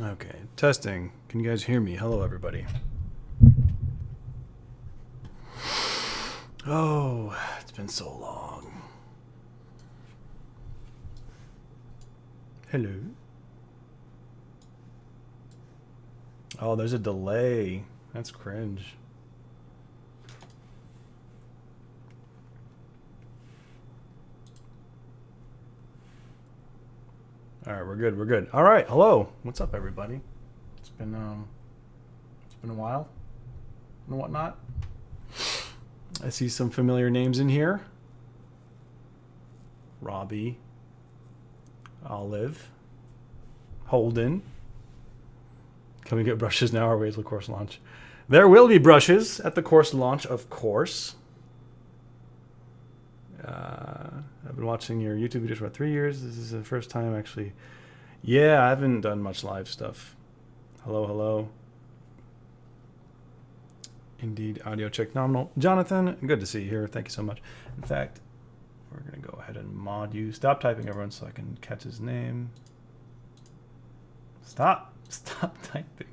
Okay, testing. Can you guys hear me? Hello, everybody. Oh, it's been so long. Hello. Oh, there's a delay. That's cringe. All right, we're good. We're good. All right, hello. What's up, everybody? It's been a while and whatnot. I see some familiar names in here. Robbie, Olive, Holden. Can we get brushes now or wait till the course launch? There will be brushes at the course launch, of course. I've been watching your YouTube videos for about 3 years. This is the first time actually. Yeah, I haven't done much live stuff. Hello, hello. Indeed, audio check nominal. Jonathan, good to see you here. Thank you so much. In fact, we're going to go ahead and mod you. Stop typing, everyone, so I can catch his name. Stop typing.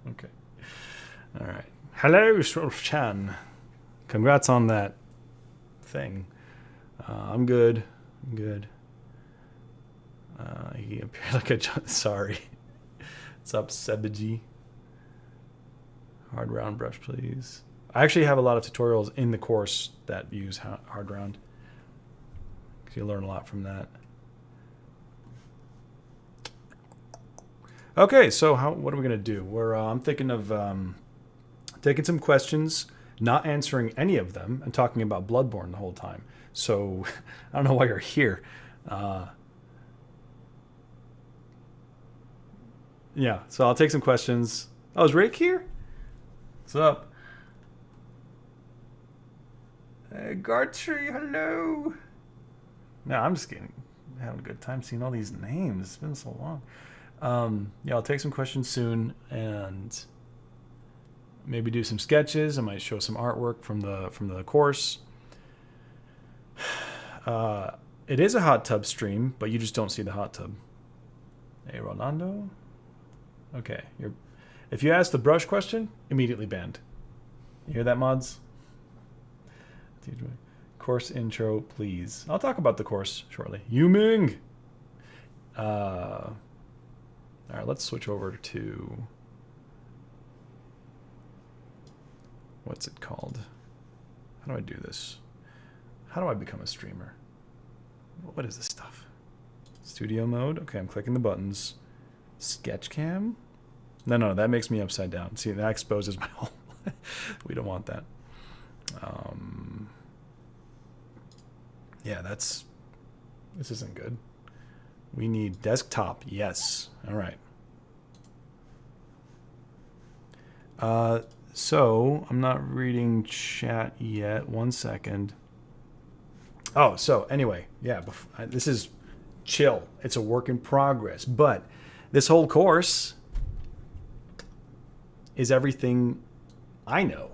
Okay. All right. Hello, Shrolf-chan. Congrats on that thing. I'm good. I'm good. He appeared like a... Sorry. What's up, Sebiji? Hard round brush, please. I actually have a lot of tutorials in the course that use hard round. Because you learn a lot from that. Okay, so what are we going to do? I'm thinking of taking some questions, not answering any of them, and talking about Bloodborne the whole time. So I don't know why you're here. Yeah, so I'll take some questions. Oh, is Rick here? What's up? Hey, Gartree, hello. No, I'm just kidding. Having a good time seeing all these names. It's been so long. Yeah, I'll take some questions soon and maybe do some sketches. I might show some artwork from the course. It is a hot tub stream, but you just don't see the hot tub. Hey, Rolando. Okay, if you ask the brush question, immediately banned. You hear that, mods? Course intro, please. I'll talk about the course shortly. Yuming. All right, let's switch over to what's it called? How do I do this? How do I become a streamer? What is this stuff? Studio mode. Okay, I'm clicking the buttons. Sketchcam? No, that makes me upside down. See, that exposes my whole... We don't want that. Yeah, this isn't good. We need desktop. Yes. All right. So I'm not reading chat yet. 1 second. Oh, so anyway, yeah, this is chill. It's a work in progress, but this whole course is everything I know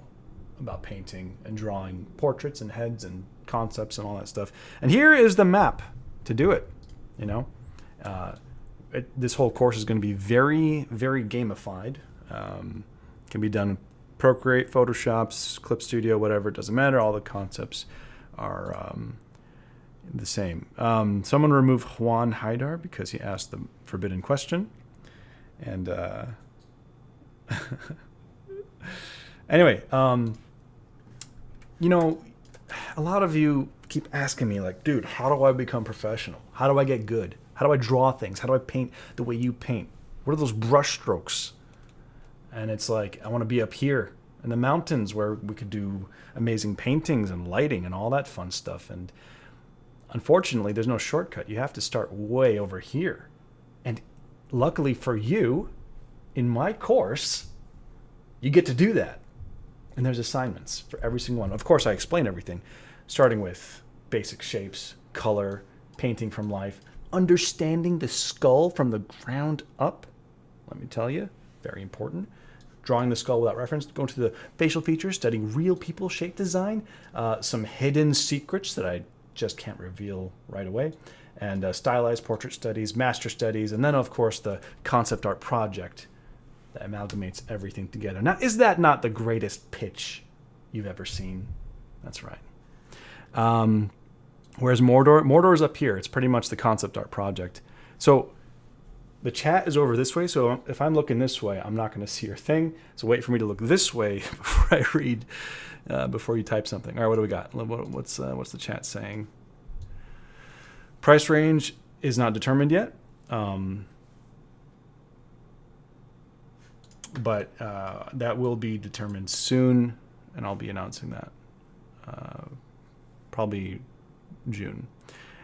about painting and drawing portraits and heads and concepts and all that stuff. And here is the map to do it. You know, this whole course is going to be very, very gamified. Can be done in Procreate, Photoshop, Clip Studio, whatever. It doesn't matter. All the concepts are the same. Someone remove Juan Haidar because he asked the forbidden question. And anyway, you know, a lot of you keep asking me, like, dude, how do I become professional? How do I get good? How do I draw things? How do I paint the way you paint? What are those brush strokes? And it's like, I want to be up here in the mountains where we could do amazing paintings and lighting and all that fun stuff. And unfortunately, there's no shortcut. You have to start way over here. And luckily for you, in my course, you get to do that. And there's assignments for every single one. Of course, I explain everything, starting with basic shapes, color, painting from life, understanding the skull from the ground up. Let me tell you, very important. Drawing the skull without reference, going to the facial features, studying real people shape design, some hidden secrets that I just can't reveal right away. And stylized portrait studies, master studies, and then of course the concept art project that amalgamates everything together. Now, is that not the greatest pitch you've ever seen? That's right. Whereas Mordor is up here. It's pretty much the concept art project. So the chat is over this way. So if I'm looking this way, I'm not going to see your thing. So wait for me to look this way before I read, before you type something. All right, what do we got? What's the chat saying? Price range is not determined yet. But that will be determined soon, and I'll be announcing that probably June.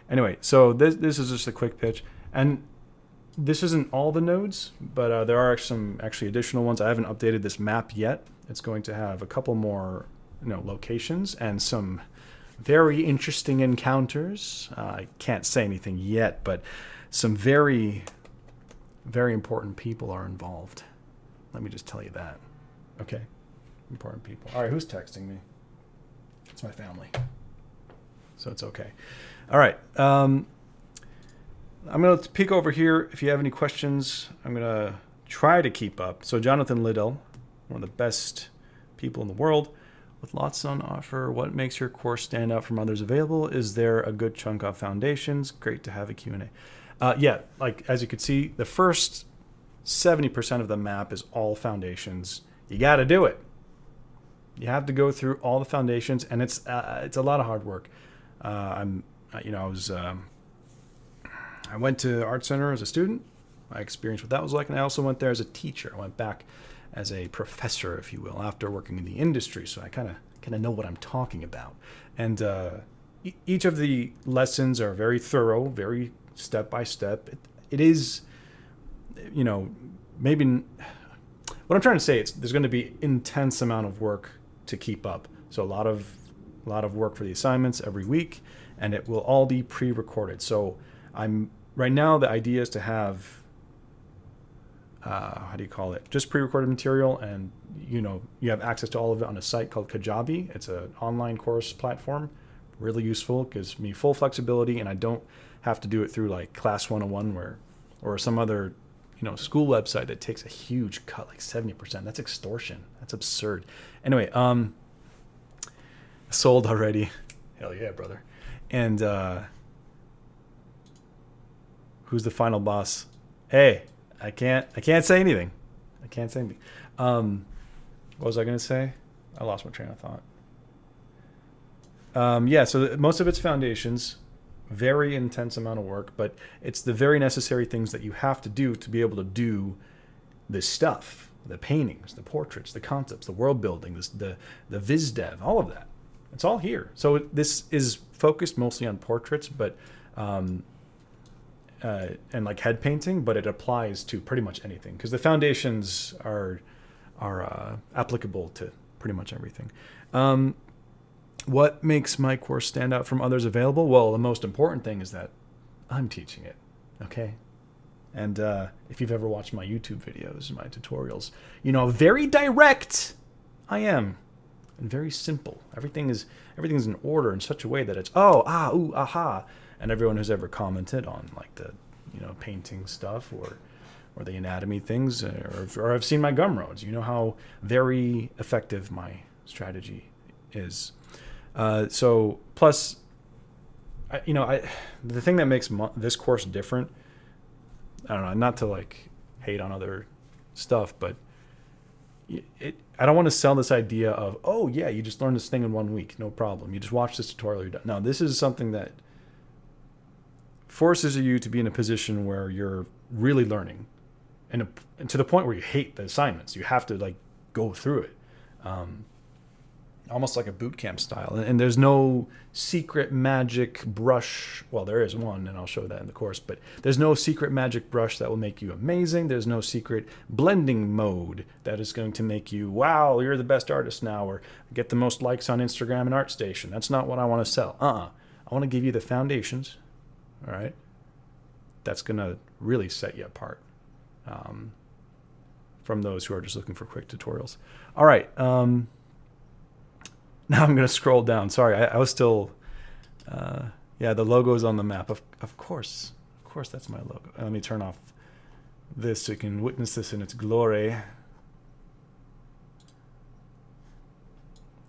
Anyway, so this is just a quick pitch, and this isn't all the nodes, but there are some actually additional ones. I haven't updated this map yet. It's going to have a couple more locations and some very interesting encounters. I can't say anything yet, but some very, very important people are involved. Let me just tell you that. Okay? Important people. All right, who's texting me? It's my family. So it's okay. All right. I'm going to peek over here. If you have any questions, I'm going to try to keep up. So Jonathan Liddell, one of the best people in the world, with lots on offer. What makes your course stand out from others available? Is there a good chunk of foundations? Great to have a Q&A. Yeah, like as you can see, the first 70% of the map is all foundations. You got to do it. You have to go through all the foundations, and it's a lot of hard work. I went to Art Center as a student. I experienced what that was like, and I also went there as a teacher. I went back as a professor, if you will, after working in the industry. So I kind of know what I'm talking about. And each of the lessons are very thorough, very step by step. It is, maybe what I'm trying to say. There's going to be intense amount of work to keep up. So a lot of work for the assignments every week, and it will all be pre-recorded. So right now the idea is to have just pre-recorded material, and you have access to all of it on a site called Kajabi. It's an online course platform, really useful, gives me full flexibility, and I don't have to do it through like Class 101 or some other school website that takes a huge cut, like 70%. That's extortion. That's absurd. Anyway, sold already. Hell yeah, brother. And who's the final boss? Hey, I can't say anything. I can't say anything. What was I going to say? I lost my train of thought. Yeah, so most of it's foundations, very intense amount of work, but it's the very necessary things that you have to do to be able to do this stuff, the paintings, the portraits, the concepts, the world building, the viz dev, all of that. It's all here. So this is focused mostly on portraits, but and like head painting, but it applies to pretty much anything because the foundations are applicable to pretty much everything. What makes my course stand out from others available? Well, the most important thing is that I'm teaching it, okay? And if you've ever watched my YouTube videos, my tutorials, very direct I am, and very simple. Everything's in order in such a way that it's ooh, aha. And everyone who's ever commented on like the painting stuff or the anatomy things, or I've seen my gum roads, how very effective my strategy is. So plus, the thing that makes this course different, I don't know, not to like hate on other stuff, but I don't want to sell this idea of, oh yeah, you just learned this thing in 1 week, no problem. You just watch this tutorial, you're done. No, this is something that forces you to be in a position where you're really learning, and to the point where you hate the assignments. You have to like go through it. Almost like a boot camp style. And there's no secret magic brush. Well, there is one, and I'll show that in the course, but there's no secret magic brush that will make you amazing. There's no secret blending mode that is going to make you, wow, you're the best artist now, or get the most likes on Instagram and ArtStation. That's not what I want to sell. I want to give you the foundations, all right? That's going to really set you apart from those who are just looking for quick tutorials. All right. Now I'm going to scroll down. Sorry, I was still Yeah, the logo's on the map. Of course. Of course, that's my logo. Let me turn off this so you can witness this in its glory.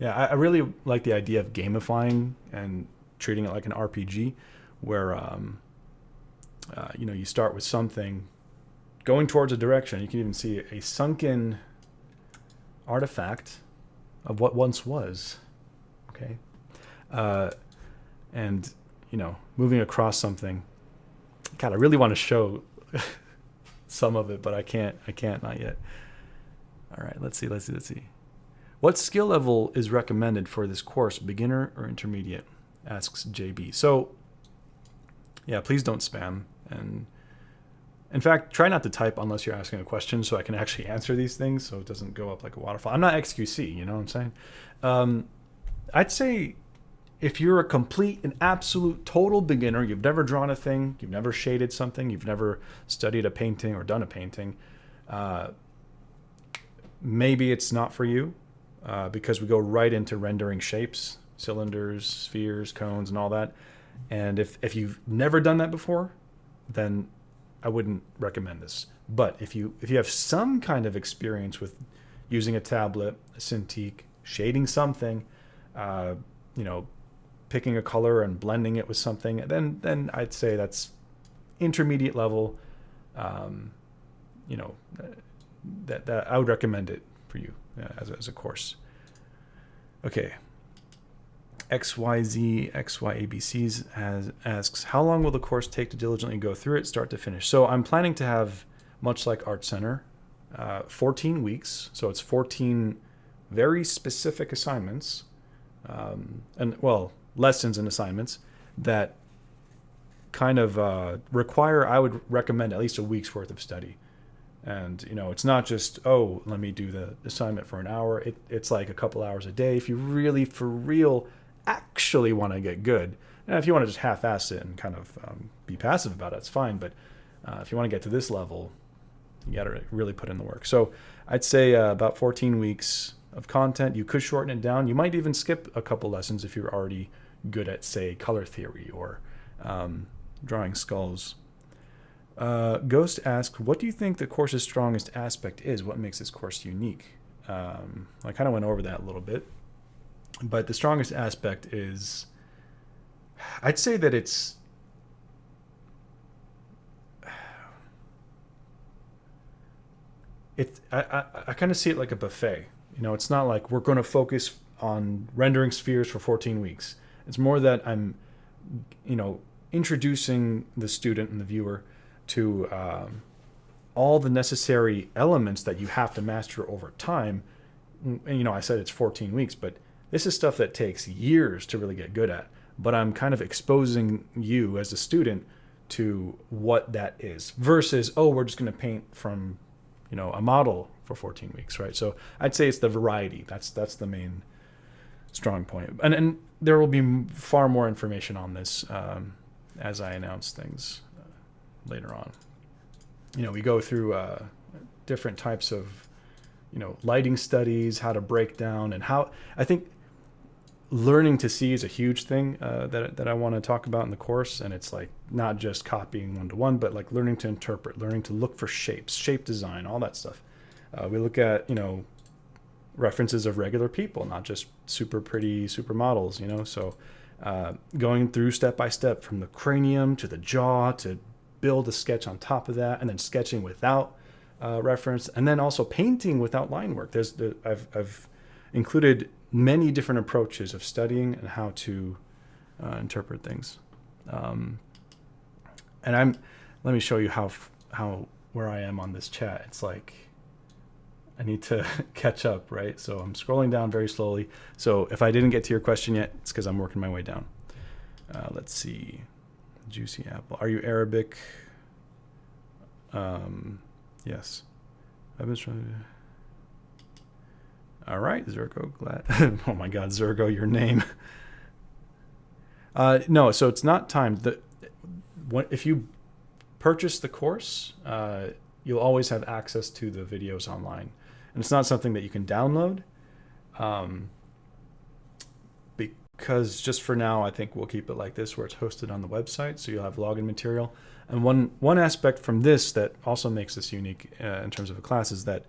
Yeah, I really like the idea of gamifying and treating it like an RPG, where you know, you start with something going towards a direction. You can even see a sunken artifact of what once was. Okay, and you know, moving across something. God, I really want to show some of it, but I can't. Not yet. All right, let's see. What skill level is recommended for this course, beginner or intermediate? Asks JB. So, yeah, please don't spam. And in fact, try not to type unless you're asking a question so I can actually answer these things so it doesn't go up like a waterfall. I'm not XQC, you know what I'm saying? I'd say if you're a complete and absolute total beginner, you've never drawn a thing, you've never shaded something, you've never studied a painting or done a painting, maybe it's not for you. Because we go right into rendering shapes, cylinders, spheres, cones, and all that. And if you've never done that before, then I wouldn't recommend this. But if you have some kind of experience with using a tablet, a Cintiq, shading something, you know, picking a color and blending it with something, then I'd say that's intermediate level. You know, that I would recommend it for you as a course. Okay. XYZXYABCs asks, how long will the course take to diligently go through it, start to finish? So I'm planning to have, much like Art Center, 14 weeks. So it's 14 very specific assignments, and well, lessons and assignments that kind of require, I would recommend at least a week's worth of study. And, you know, it's not just, oh, let me do the assignment for an hour. It's like a couple hours a day if you really, for real, actually want to get good. And if you want to just half-ass it and kind of be passive about it, it's fine. But if you want to get to this level, you got to really put in the work. So I'd say about 14 weeks of content. You could shorten it down. You might even skip a couple lessons if you're already good at, say, color theory or drawing skulls. Ghost asks, what do you think the course's strongest aspect is? What makes this course unique? I kind of went over that a little bit. But the strongest aspect is, I'd say that it's I kind of see it like a buffet. You know, it's not like we're going to focus on rendering spheres for 14 weeks. It's more that I'm, you know, introducing the student and the viewer to all the necessary elements that you have to master over time. And, you know, I said it's 14 weeks, but this is stuff that takes years to really get good at. But I'm kind of exposing you as a student to what that is versus, oh, we're just going to paint from, you know, a model for 14 weeks, right? So I'd say it's the variety. That's the main strong point. And there will be far more information on this as I announce things later on. You know, we go through different types of, you know, lighting studies, how to break down, and how I think learning to see is a huge thing that I want to talk about in the course. And it's like not just copying one-to-one, but like learning to interpret, learning to look for shapes, shape design, all that stuff. We look at, you know, references of regular people, not just super pretty supermodels, you know. So going through step by step from the cranium to the jaw to build a sketch on top of that, and then sketching without reference, and then also painting without line work. I've included many different approaches of studying and how to interpret things. And let me show you how where I am on this chat. It's like I need to catch up, right? So I'm scrolling down very slowly. So if I didn't get to your question yet, it's because I'm working my way down. Let's see. Juicy apple. Are you Arabic? Yes. I've been trying to... All right, Zergo. Glad. Oh my God, Zergo, your name. No, so it's not timed. If you purchase the course, you'll always have access to the videos online, and it's not something that you can download. because just for now, I think we'll keep it like this, where it's hosted on the website, so you'll have login material. And one aspect from this that also makes this unique in terms of a class is that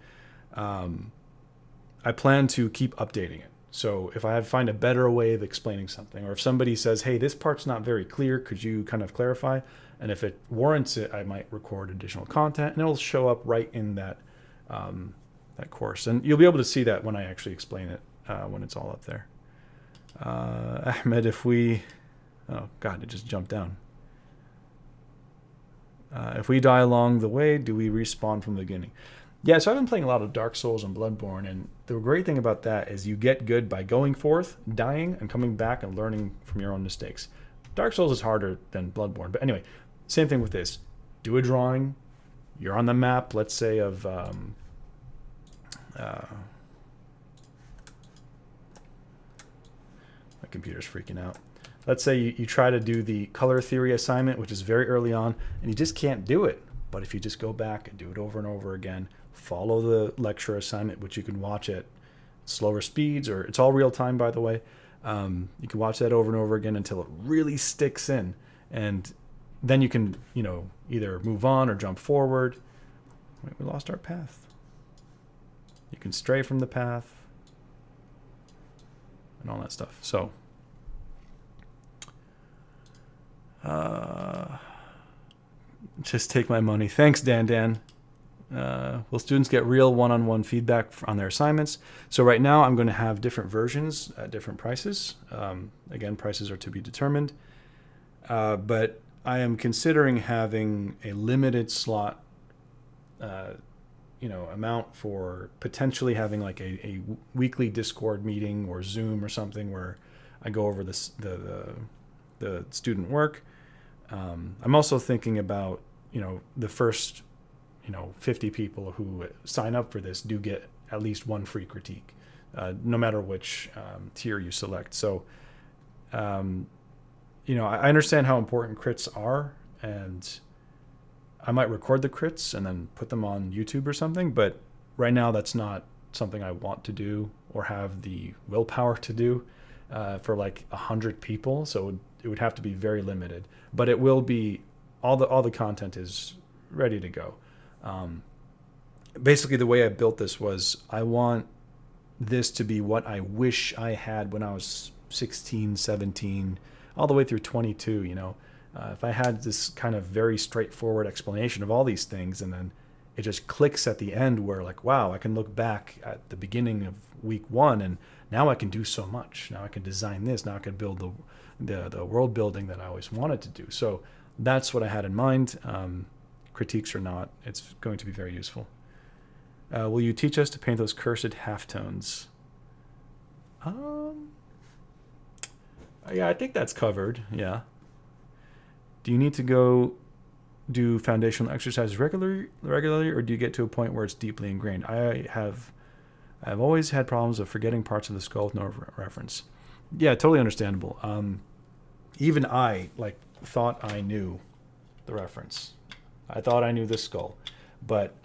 I plan to keep updating it. So if I find a better way of explaining something, or if somebody says, hey, this part's not very clear, could you kind of clarify? And if it warrants it, I might record additional content, and it'll show up right in that that course. And you'll be able to see that when I actually explain it, when it's all up there. Ahmed, if we... Oh, God, it just jumped down. If we die along the way, do we respawn from the beginning? Yeah, so I've been playing a lot of Dark Souls and Bloodborne, and the great thing about that is you get good by going forth, dying, and coming back and learning from your own mistakes. Dark Souls is harder than Bloodborne, but anyway, same thing with this. Do a drawing. You're on the map, let's say, of... my computer's freaking out. Let's say you try to do the color theory assignment, which is very early on, and you just can't do it. But if you just go back and do it over and over again, follow the lecture assignment, which you can watch at slower speeds, or it's all real time, by the way. You can watch that over and over again until it really sticks in. And then you can, either move on or jump forward. Wait, we lost our path. You can stray from the path and all that stuff. So, just take my money. Thanks, Dan. Will students get real one-on-one feedback on their assignments? So right now I'm going to have different versions at different prices. Again, prices are to be determined. But I am considering having a limited slot, amount for potentially having like a weekly Discord meeting or Zoom or something where I go over the student work. I'm also thinking about, the first, 50 people who sign up for this do get at least one free critique, no matter which tier you select. So, I understand how important crits are, and I might record the crits and then put them on YouTube or something, but right now that's not something I want to do or have the willpower to do for like 100 people. So it would have to be very limited, but it will be, all the content is ready to go. Basically the way I built this was I want this to be what I wish I had when I was 16, 17, all the way through 22, if I had this kind of very straightforward explanation of all these things, and then it just clicks at the end where like, wow, I can look back at the beginning of week 1 and now I can do so much. Now I can design this. Now I can build the world building that I always wanted to do. So that's what I had in mind. Critiques or not, it's going to be very useful. Will you teach us to paint those cursed halftones? Yeah, I think that's covered. Yeah. Do you need to go do foundational exercises regularly, or do you get to a point where it's deeply ingrained? I've always had problems of forgetting parts of the skull with no reference. Yeah, totally understandable. Even I thought I knew the reference. I thought I knew this skull, but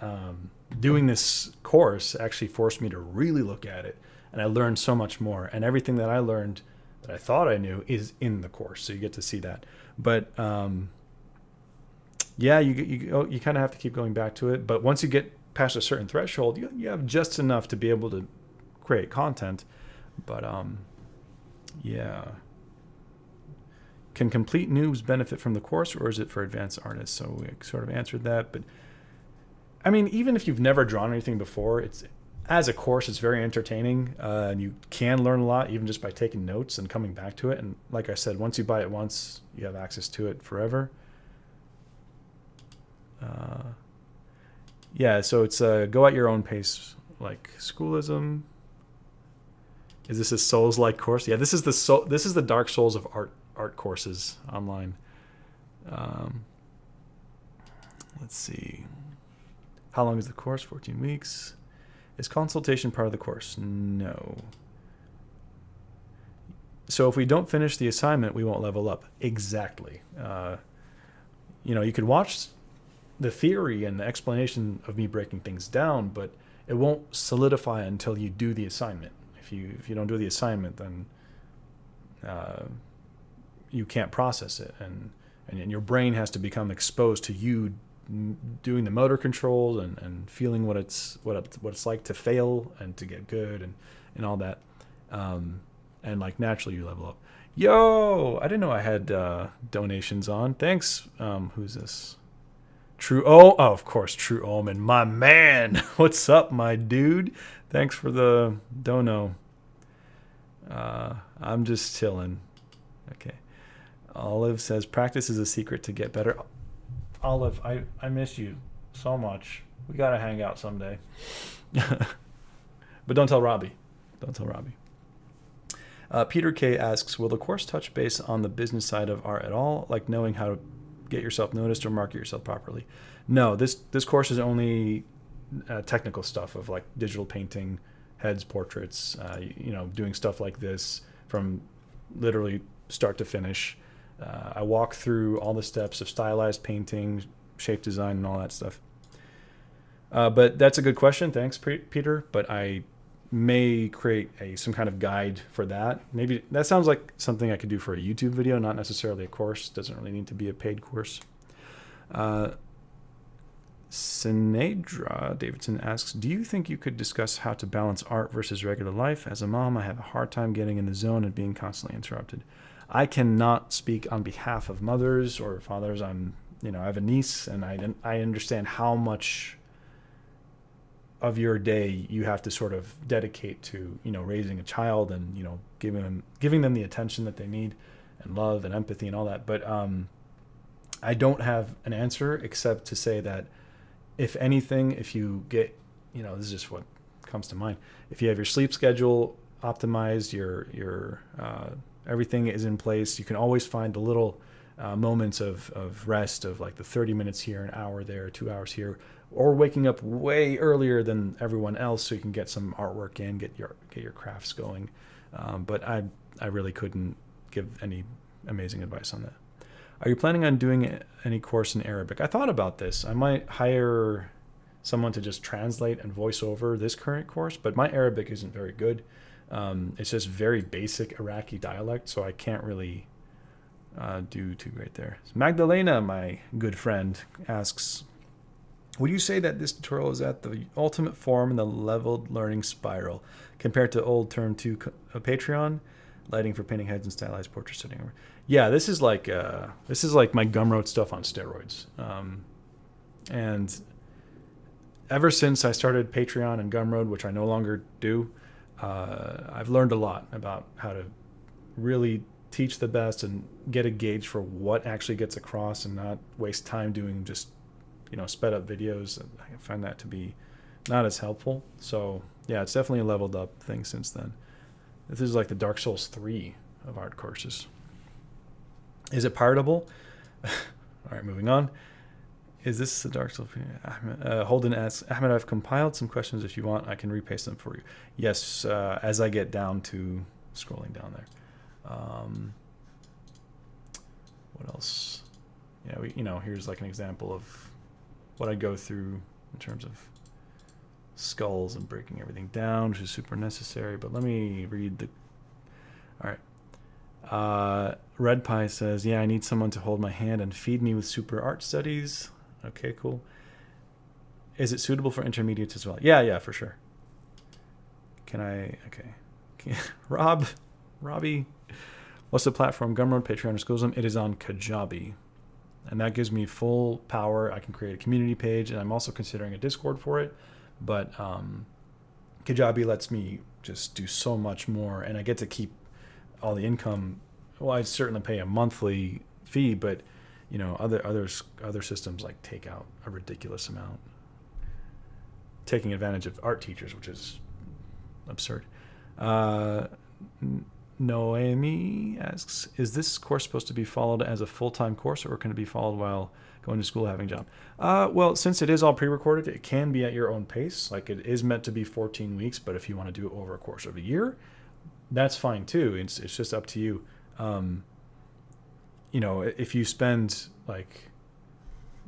doing this course actually forced me to really look at it, and I learned so much more. And everything that I learned that I thought I knew is in the course, so you get to see that. But yeah, you kind of have to keep going back to it. But once you get past a certain threshold, you have just enough to be able to create content. But yeah. Can complete noobs benefit from the course, or is it for advanced artists? So we sort of answered that. But I mean, even if you've never drawn anything before, as a course, it's very entertaining, and you can learn a lot even just by taking notes and coming back to it. And like I said, once you buy it once, you have access to it forever. Yeah, so it's go at your own pace, like schoolism. Is this a Souls-like course? Yeah, this is the Dark Souls of art courses online. Let's see. How long is the course? 14 weeks. Is consultation part of the course? No. So if we don't finish the assignment, we won't level up. Exactly. You could watch the theory and the explanation of me breaking things down, but it won't solidify until you do the assignment. If you don't do the assignment, then you can't process it, and your brain has to become exposed to you doing the motor controls and feeling what it's like to fail and to get good and all that, and like naturally you level up. Yo, I didn't know I had donations on. Thanks. Who's this? Of course, True Omen, my man. What's up, my dude? Thanks for the dono. I'm just chilling. Okay. Olive says practice is a secret to get better. Olive, I miss you so much. We gotta hang out someday. But don't tell Robbie. Don't tell Robbie. Peter K asks, will the course touch base on the business side of art at all, like knowing how to get yourself noticed or market yourself properly? No, this course is only technical stuff of like digital painting, heads, portraits, doing stuff like this from literally start to finish. I walk through all the steps of stylized painting, shape design, and all that stuff. But that's a good question. Thanks, Peter. But I may create some kind of guide for that. Maybe that sounds like something I could do for a YouTube video, not necessarily a course. Doesn't really need to be a paid course. Sinedra Davidson asks, do you think you could discuss how to balance art versus regular life? As a mom, I have a hard time getting in the zone and being constantly interrupted. I cannot speak on behalf of mothers or fathers. I have a niece, and I understand how much of your day you have to sort of dedicate to, raising a child and, giving them the attention that they need and love and empathy and all that. But I don't have an answer except to say that if anything, if you get, this is just what comes to mind. If you have your sleep schedule optimized, your everything is in place, you can always find the little moments of rest of like the 30 minutes here, an hour there, 2 hours here, or waking up way earlier than everyone else so you can get some artwork in, get your crafts going. But I really couldn't give any amazing advice on that. Are you planning on doing any course in Arabic? I thought about this. I might hire someone to just translate and voice over this current course, but my Arabic isn't very good. It's just very basic Iraqi dialect, so I can't really do too great there. Magdalena, my good friend, asks, would you say that this tutorial is at the ultimate form in the leveled learning spiral compared to old term 2 Patreon, lighting for painting heads and stylized portrait setting? Yeah, this is like my Gumroad stuff on steroids. And ever since I started Patreon and Gumroad, which I no longer do, I've learned a lot about how to really teach the best and get a gauge for what actually gets across and not waste time doing just sped up videos. I find that to be not as helpful. So yeah, it's definitely a leveled up thing since then. This is like the Dark Souls 3 of art courses. Is it piratable? All right, moving on. Is this the Dark Souls? Holden asks, Ahmed, I've compiled some questions. If you want, I can repaste them for you. Yes, as I get down to scrolling down there. What else? Yeah, here's like an example of what I go through in terms of skulls and breaking everything down, which is super necessary. But let me read the... All right. Red Pie says, yeah, I need someone to hold my hand and feed me with super art studies. Okay, cool. Is it suitable for intermediates as well? Yeah, for sure. Okay. Robbie, what's the platform? Gumroad, Patreon, or Schoolism? It is on Kajabi. And that gives me full power. I can create a community page, and I'm also considering a Discord for it. But Kajabi lets me just do so much more, and I get to keep all the income. Well, I certainly pay a monthly fee, but other systems like take out a ridiculous amount, taking advantage of art teachers, which is absurd. Noemi asks, is this course supposed to be followed as a full-time course, or can it be followed while going to school, having a job? Well, since it is all pre-recorded, it can be at your own pace. Like, it is meant to be 14 weeks, but if you want to do it over a course of a year, that's fine too. It's just up to you. If you spend like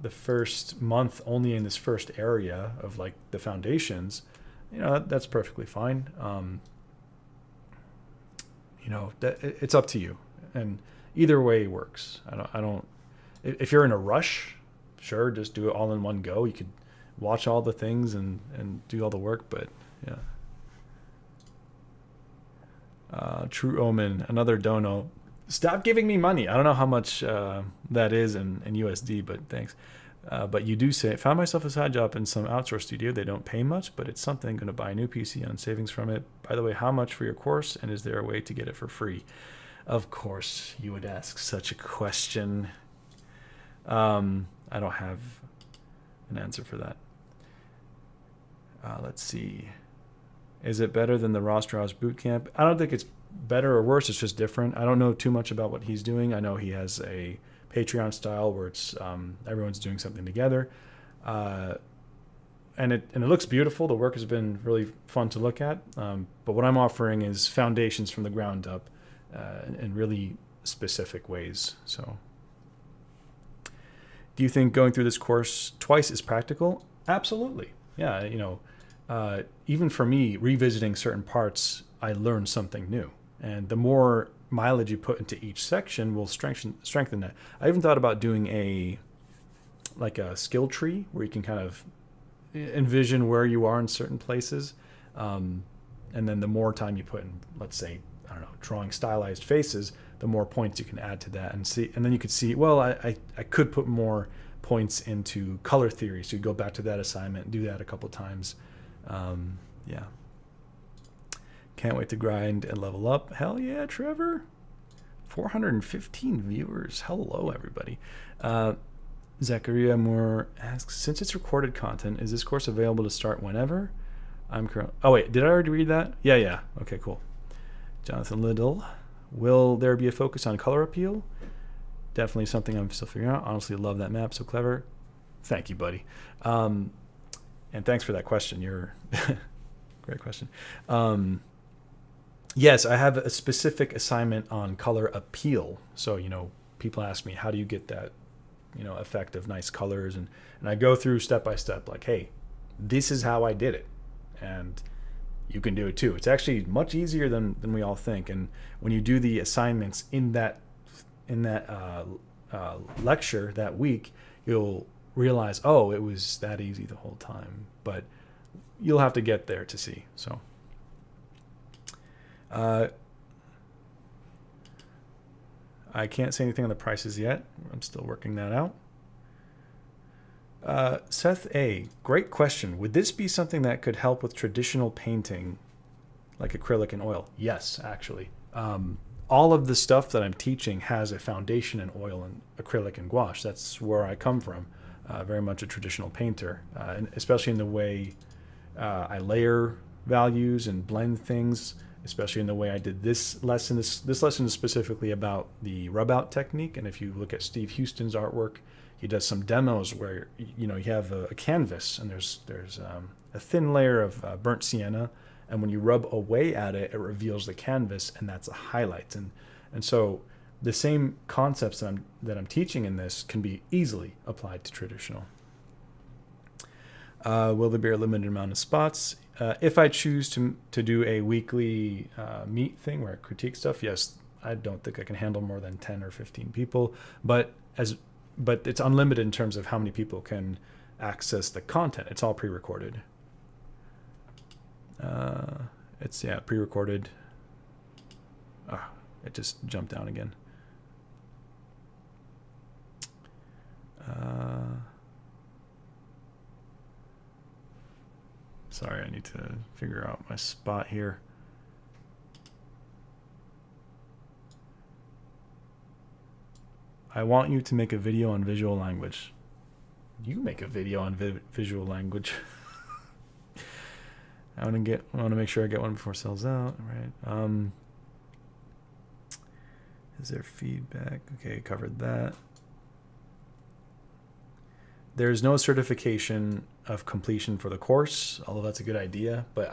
the first month only in this first area of like the foundations, that's perfectly fine. it's up to you. And either way works. I don't, if you're in a rush, sure, just do it all in one go. You could watch all the things and do all the work, but yeah. True Omen, another dono. Stop giving me money. I don't know how much that is in USD, but thanks. But you do say, found myself a side job in some outsourced studio. They don't pay much, but it's something. Going to buy a new PC on savings from it. By the way, how much for your course? And is there a way to get it for free? Of course, you would ask such a question. I don't have an answer for that. Let's see. Is it better than the Rosterhouse Bootcamp? I don't think it's better or worse. It's just different. I don't know too much about what he's doing. I know he has a Patreon style where it's everyone's doing something together, and it looks beautiful. The work has been really fun to look at. But what I'm offering is foundations from the ground up in really specific ways. So, do you think going through this course twice is practical? Absolutely. Yeah. Even for me, revisiting certain parts, I learned something new. And the more mileage you put into each section will strengthen that. I even thought about doing a skill tree where you can kind of envision where you are in certain places. And then the more time you put in, let's say, I don't know, drawing stylized faces, the more points you can add to that and see. And then you could see, well, I could put more points into color theory. So you go back to that assignment and do that a couple times. Yeah. Can't wait to grind and level up. Hell yeah, Trevor. 415 viewers. Hello, everybody. Zachariah Moore asks, since it's recorded content, is this course available to start whenever? I'm currently... Oh, wait. Did I already read that? Yeah. Okay, cool. Jonathan Liddell. Will there be a focus on color appeal? Definitely something I'm still figuring out. Honestly, love that map. So clever. Thank you, buddy. And thanks for that question. You're... Great question. Yes, I have a specific assignment on color appeal. So, people ask me, how do you get that, effect of nice colors? And I go through step by step, like, hey, this is how I did it. And you can do it too. It's actually much easier than we all think. And when you do the assignments in that lecture that week, you'll realize, oh, it was that easy the whole time. But you'll have to get there to see. So. I can't say anything on the prices yet. I'm still working that out. Seth A, great question. Would this be something that could help with traditional painting, like acrylic and oil? Yes, actually. All of the stuff that I'm teaching has a foundation in oil and acrylic and gouache. That's where I come from. Very much a traditional painter, and especially in the way I layer values and blend things. Especially in the way I did this lesson. This lesson is specifically about the rub out technique. And if you look at Steve Houston's artwork, he does some demos where you have a canvas and there's a thin layer of burnt sienna, and when you rub away at it, it reveals the canvas, and that's a highlight. And so the same concepts that I'm teaching in this can be easily applied to traditional. Will there be a limited amount of spots? If I choose to do a weekly meet thing where I critique stuff, yes, I don't think I can handle more than 10 or 15 people. But it's unlimited in terms of how many people can access the content. It's all pre-recorded. It's pre-recorded. It just jumped down again. Sorry, I need to figure out my spot here. I want you to make a video on visual language. You make a video on visual language. I want to make sure I get one before it sells out. Right. Is there feedback? Okay, covered that. There's no certification of completion for the course, although that's a good idea. But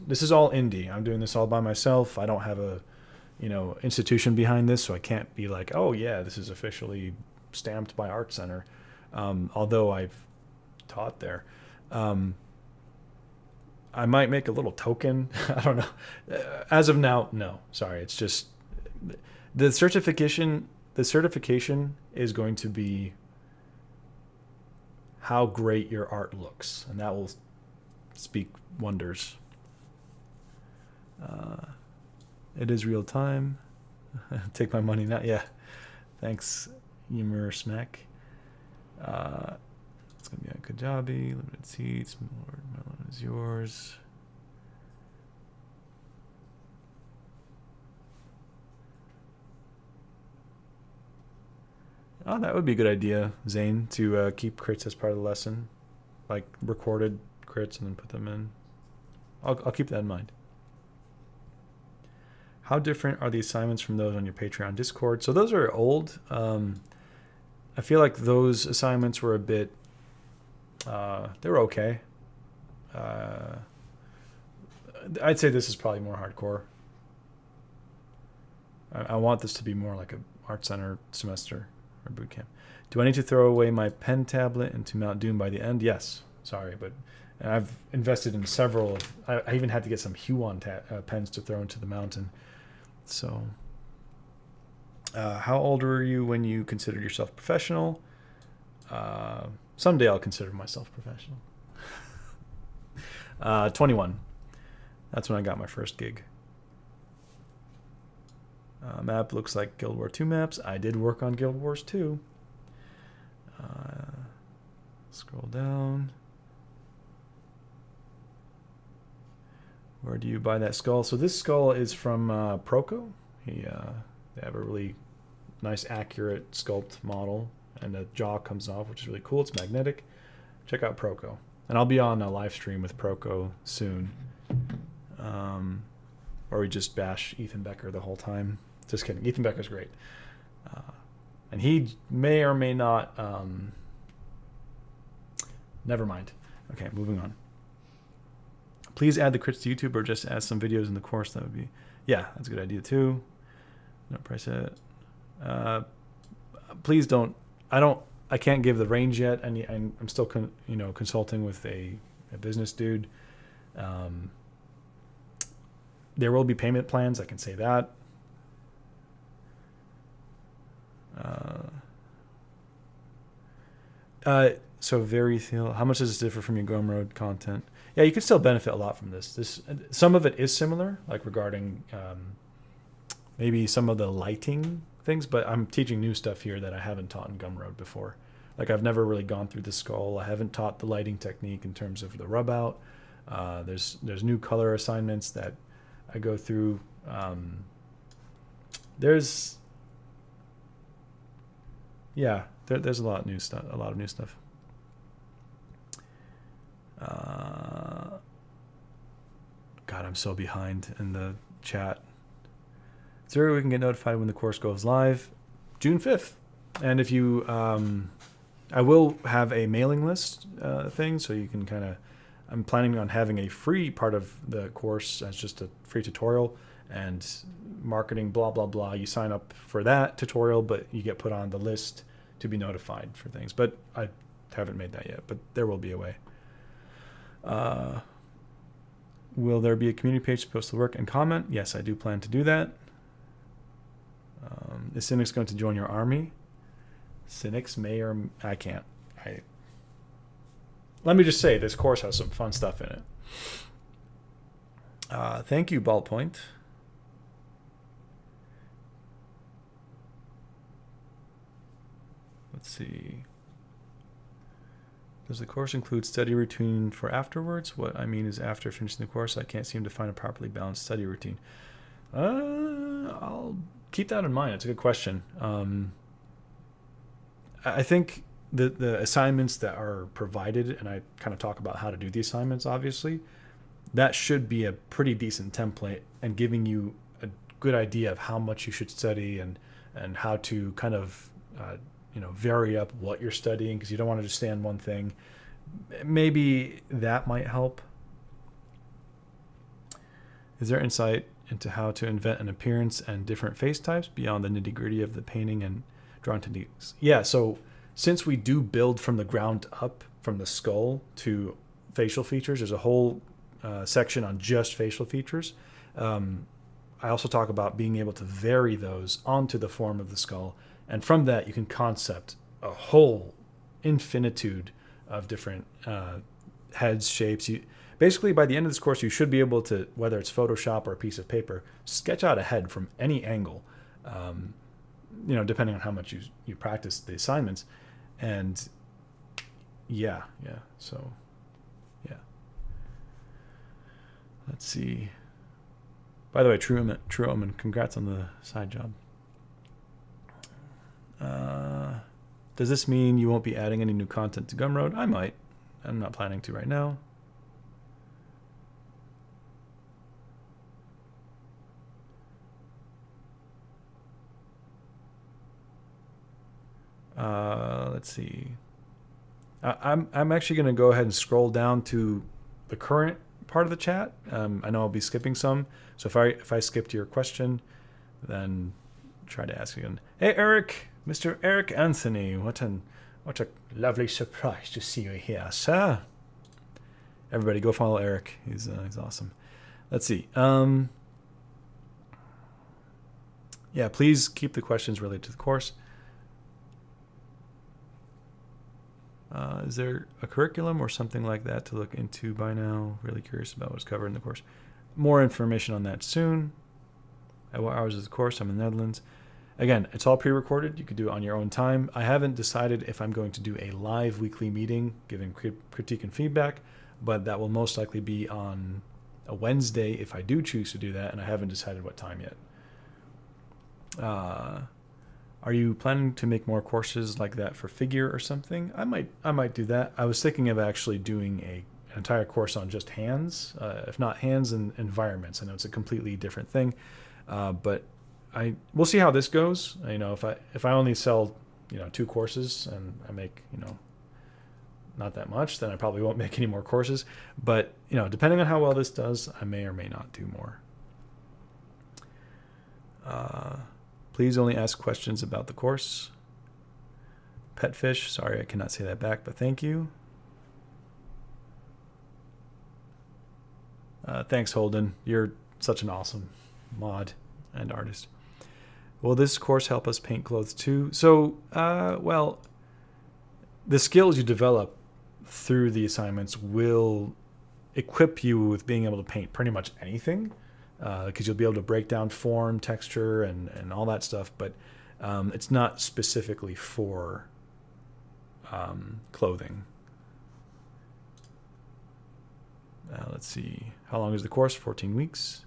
this is all indie. I'm doing this all by myself. I don't have a, institution behind this, so I can't be like, oh yeah, this is officially stamped by Art Center. Although I've taught there. I'm I might make a little token. I don't know. As of now, no. Sorry, it's just the certification. The certification is going to be how great your art looks, and that will speak wonders. It is real time. Take my money now. Yeah. Thanks, Ymer Smack. It's gonna be a Kajabi, limited seats. Lord Melon is yours. Oh, that would be a good idea, Zane, to keep crits as part of the lesson, like recorded crits and then put them in. I'll keep that in mind. How different are the assignments from those on your Patreon Discord? So those are old. I feel like those assignments were a bit, they were okay. I'd say this is probably more hardcore. I want this to be more like a Art Center semester or boot camp. Do I need to throw away my pen tablet into Mount Doom by the end? Yes. Sorry, but I've invested in several. I even had to get some Huon pens to throw into the mountain. So, how old were you when you considered yourself professional? Someday I'll consider myself professional. 21. That's when I got my first gig. Map looks like Guild War 2 maps. I did work on Guild Wars 2. Scroll down. Where do you buy that skull? So this skull is from Proco. They have a really nice, accurate sculpt model, and the jaw comes off, which is really cool. It's magnetic. Check out Proco. And I'll be on a live stream with Proco soon. Or we just bash Ethan Becker the whole time. Just kidding. Ethan Becker's great. And he may or may not... never mind. Okay, moving on. Please add the crits to YouTube or just add some videos in the course. That would be... Yeah, that's a good idea too. No price yet. Please don't... I can't give the range yet. I'm still consulting with a business dude. There will be payment plans. I can say that. So how much does this differ from your Gumroad content? Yeah, you can still benefit a lot from this. Some of it is similar, like regarding maybe some of the lighting things, but I'm teaching new stuff here that I haven't taught in Gumroad before. Like I've never really gone through the skull. I haven't taught the lighting technique in terms of the rub out. There's new color assignments that I go through. There's a lot of new stuff. God, I'm so behind in the chat. Is there a way we can get notified when the course goes live? June 5th. And if you, I will have a mailing list thing, so you can kind of, I'm planning on having a free part of the course as just a free tutorial and marketing, blah, blah, blah. You sign up for that tutorial, but you get put on the list to be notified for things. But I haven't made that yet, but there will be a way. Will there be a community page to post the work and comment? Yes, I do plan to do that. Is Cynics going to join your army? Cynics may or I can't. Let me just say, this course has some fun stuff in it. Thank you, Ballpoint. Let's see. Does the course include study routine for afterwards? What I mean is after finishing the course, I can't seem to find a properly balanced study routine. I'll keep that in mind. It's a good question. I think the assignments that are provided, and I kind of talk about how to do the assignments, obviously, that should be a pretty decent template and giving you a good idea of how much you should study and how to kind of vary up what you're studying, because you don't want to just stay on one thing. Maybe that might help. Is there insight into how to invent an appearance and different face types beyond the nitty-gritty of the painting and drawing techniques? Yeah, so since we do build from the ground up, from the skull to facial features, there's a whole section on just facial features. I also talk about being able to vary those onto the form of the skull. And from that, you can concept a whole infinitude of different heads, shapes. Basically, by the end of this course, you should be able to, whether it's Photoshop or a piece of paper, sketch out a head from any angle, depending on how much you practice the assignments. And so, yeah. Let's see. By the way, True Omen, congrats on the side job. Does this mean you won't be adding any new content to Gumroad? I might. I'm not planning to right now. Let's see. I'm actually going to go ahead and scroll down to the current part of the chat. I know I'll be skipping some, so if I skipped your question, then try to ask again. Hey Eric, Mr. Eric Anthony, what a lovely surprise to see you here, sir. Everybody, go follow Eric. He's awesome. Let's see. Yeah, please keep the questions related to the course. Is there a curriculum or something like that to look into by now? Really curious about what's covered in the course. More information on that soon. At what hours is the course? I'm in the Netherlands. Again, it's all pre-recorded. You could do it on your own time. I haven't decided if I'm going to do a live weekly meeting giving critique and feedback, but that will most likely be on a Wednesday if I do choose to do that, and I haven't decided what time yet. Are you planning to make more courses like that for figure or something? I might do that. I was thinking of actually doing an entire course on just hands, if not hands and environments. I know it's a completely different thing, but we'll see how this goes. If I only sell 2 courses and I make not that much, then I probably won't make any more courses. But depending on how well this does, I may or may not do more. Please only ask questions about the course. Petfish, sorry I cannot say that back, but thank you. Thanks, Holden. You're such an awesome mod and artist. Will this course help us paint clothes too? So, well, the skills you develop through the assignments will equip you with being able to paint pretty much anything. Because you'll be able to break down form, texture, and all that stuff, but it's not specifically for clothing. Let's see. How long is the course? 14 weeks.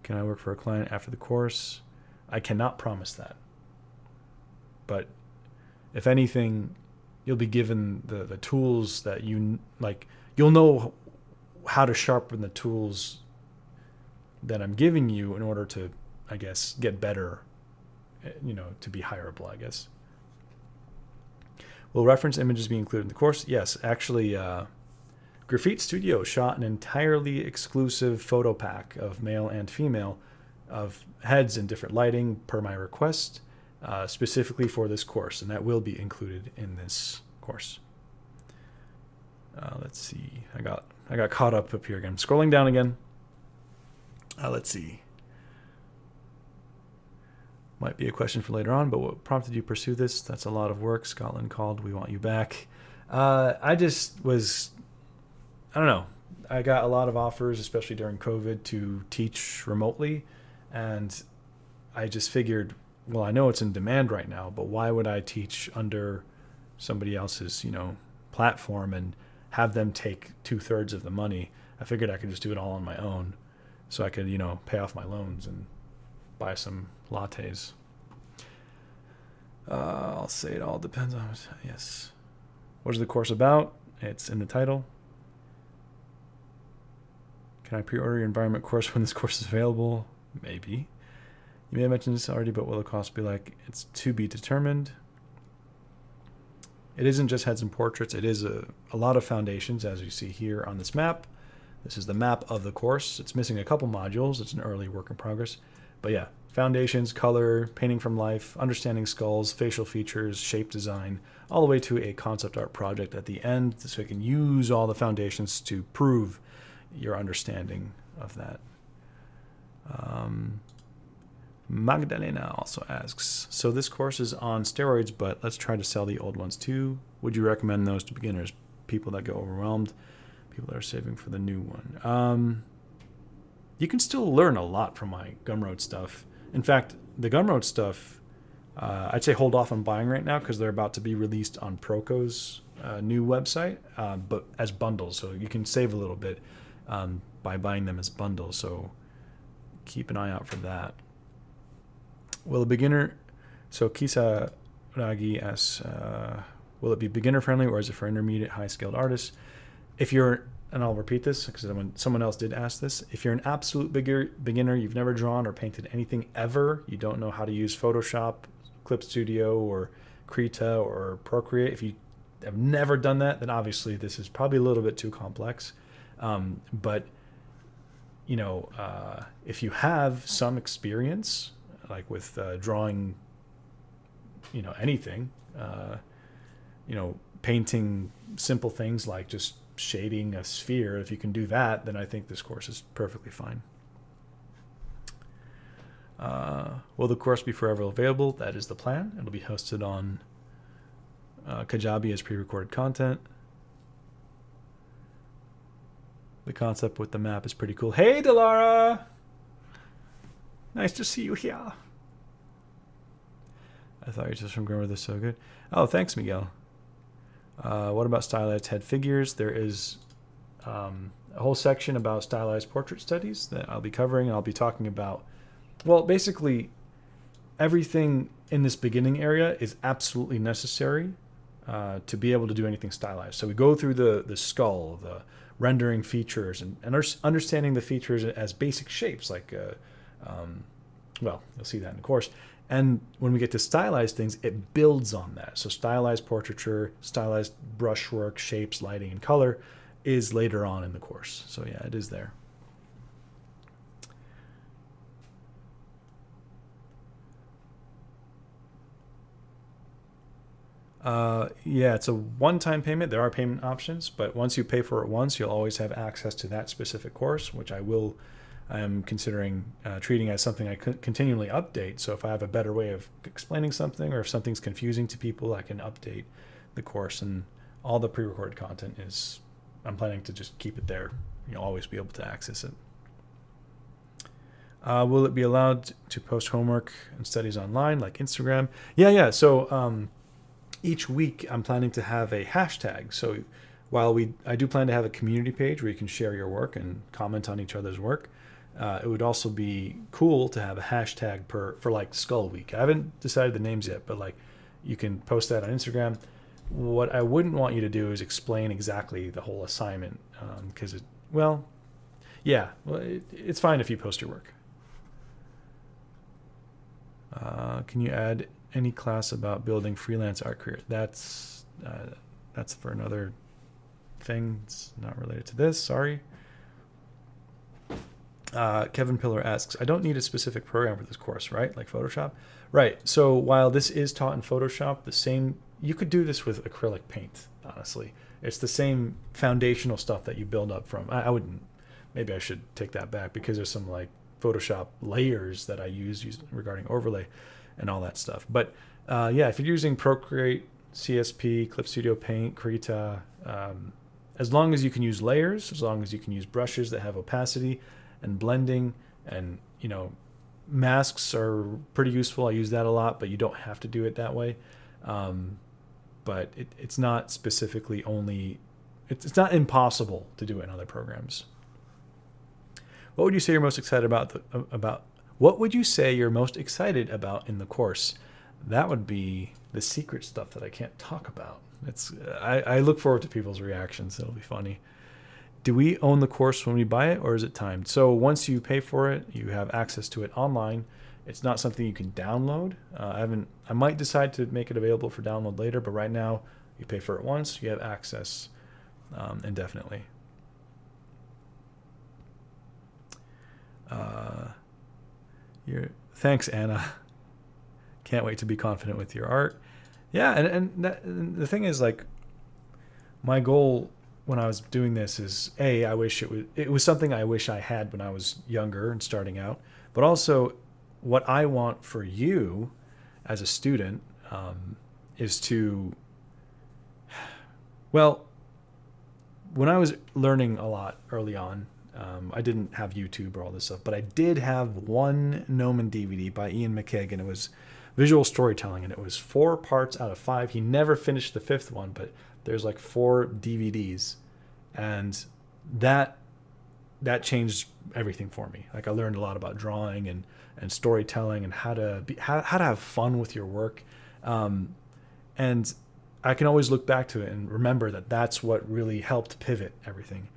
Can I work for a client after the course? I cannot promise that. But if anything, you'll be given the tools that you'll know how to sharpen the tools that I'm giving you in order to, I guess, get better, to be hireable, I guess. Will reference images be included in the course? Yes, actually, Graffiti Studio shot an entirely exclusive photo pack of male and female of heads in different lighting per my request, specifically for this course, and that will be included in this course. Let's see. I got caught up here again. Scrolling down again. Let's see. Might be a question for later on, but what prompted you to pursue this? That's a lot of work. Scotland called. We want you back. I don't know. I got a lot of offers, especially during COVID, to teach remotely. And I just figured, well, I know it's in demand right now, but why would I teach under somebody else's, platform and have them take 2/3 of the money? I figured I could just do it all on my own. So I could, pay off my loans and buy some lattes. I'll say it all depends on it. Yes. What is the course about? It's in the title. Can I pre-order your environment course when this course is available? Maybe. You may have mentioned this already, but will the cost be like? It's to be determined. It isn't just heads and portraits. It is a lot of foundations, as you see here on this map. This is the map of the course. It's missing a couple modules. It's an early work in progress. But yeah, foundations, color, painting from life, understanding skulls, facial features, shape design, all the way to a concept art project at the end, so you can use all the foundations to prove your understanding of that. Magdalena also asks, so this course is on steroids, but let's try to sell the old ones too. Would you recommend those to beginners, people that get overwhelmed, people that are saving for the new one? You can still learn a lot from my Gumroad stuff. In fact, the Gumroad stuff, I'd say hold off on buying right now because they're about to be released on Proco's new website, but as bundles. So you can save a little bit by buying them as bundles. So keep an eye out for that. Will a beginner, so Kisa Ragi asks, will it be beginner friendly or is it for intermediate high skilled artists? If you're, and I'll repeat this because someone else did ask this, if you're an absolute beginner, you've never drawn or painted anything ever, you don't know how to use Photoshop, Clip Studio, or Krita, or Procreate, if you have never done that, then obviously this is probably a little bit too complex. But, you know, if you have some experience, like with drawing, you know, anything, you know, painting simple things like just shading a sphere, if you can do that, then I think this course is perfectly fine. Will the course be forever available? That is the plan. It'll be hosted on Kajabi as pre-recorded content. The concept with the map is pretty cool. Hey, Delara! Nice to see you here. I thought you were just from Grammar. This so good. Oh, thanks, Miguel. What about stylized head figures? There is a whole section about stylized portrait studies that I'll be covering. I'll be talking about, well, basically everything in this beginning area is absolutely necessary to be able to do anything stylized. So we go through the skull, the rendering features, and understanding the features as basic shapes, like, well, you'll see that in the course. And when we get to stylized things, it builds on that. So stylized portraiture, stylized brushwork, shapes, lighting, and color is later on in the course. So yeah, it is there. Yeah, it's a one-time payment. There are payment options, but once you pay for it once, you'll always have access to that specific course, which I am considering treating as something I continually update. So if I have a better way of explaining something, or if something's confusing to people, I can update the course. And all the pre-recorded content is, I'm planning to just keep it there. You'll always be able to access it. Will it be allowed to post homework and studies online, like Instagram? Yeah. So each week I'm planning to have a hashtag. So while I do plan to have a community page where you can share your work and comment on each other's work, it would also be cool to have a hashtag for like Skull Week. I haven't decided the names yet, but like you can post that on Instagram. What I wouldn't want you to do is explain exactly the whole assignment, because it's fine if you post your work. Can you add any class about building freelance art career? That's for another thing. It's not related to this. Sorry. Kevin Pillar asks, I don't need a specific program for this course, right? Like Photoshop? Right. So while this is taught in Photoshop, you could do this with acrylic paint, honestly. It's the same foundational stuff that you build up from. I wouldn't, maybe I should take that back, because there's some like Photoshop layers that I use regarding overlay and all that stuff. But yeah, if you're using Procreate, CSP, Clip Studio Paint, Krita, as long as you can use layers, as long as you can use brushes that have opacity and blending, and masks are pretty useful. I use that a lot, but you don't have to do it that way. But it's not specifically only, it's not impossible to do it in other programs. What would you say you're most excited about? What would you say you're most excited about in the course? That would be the secret stuff that I can't talk about. I look forward to people's reactions. It'll be funny. Do we own the course when we buy it, or is it timed? So once you pay for it, you have access to it online. It's not something you can download. I might decide to make it available for download later, but right now you pay for it once, you have access indefinitely. Thanks, Anna. Can't wait to be confident with your art. Yeah, and the thing is, like, my goal when I was doing this is I wish it was something I wish I had when I was younger and starting out, but also what I want for you as a student is to, well, when I was learning a lot early on, I didn't have YouTube or all this stuff, but I did have one Gnomon DVD by Ian McKeag, and it was visual storytelling, and it was 4 parts out of 5. He never finished the 5th one, but there's like 4 DVDs, and that changed everything for me. Like I learned a lot about drawing and storytelling and how to have fun with your work, and I can always look back to it and remember that that's what really helped pivot everything.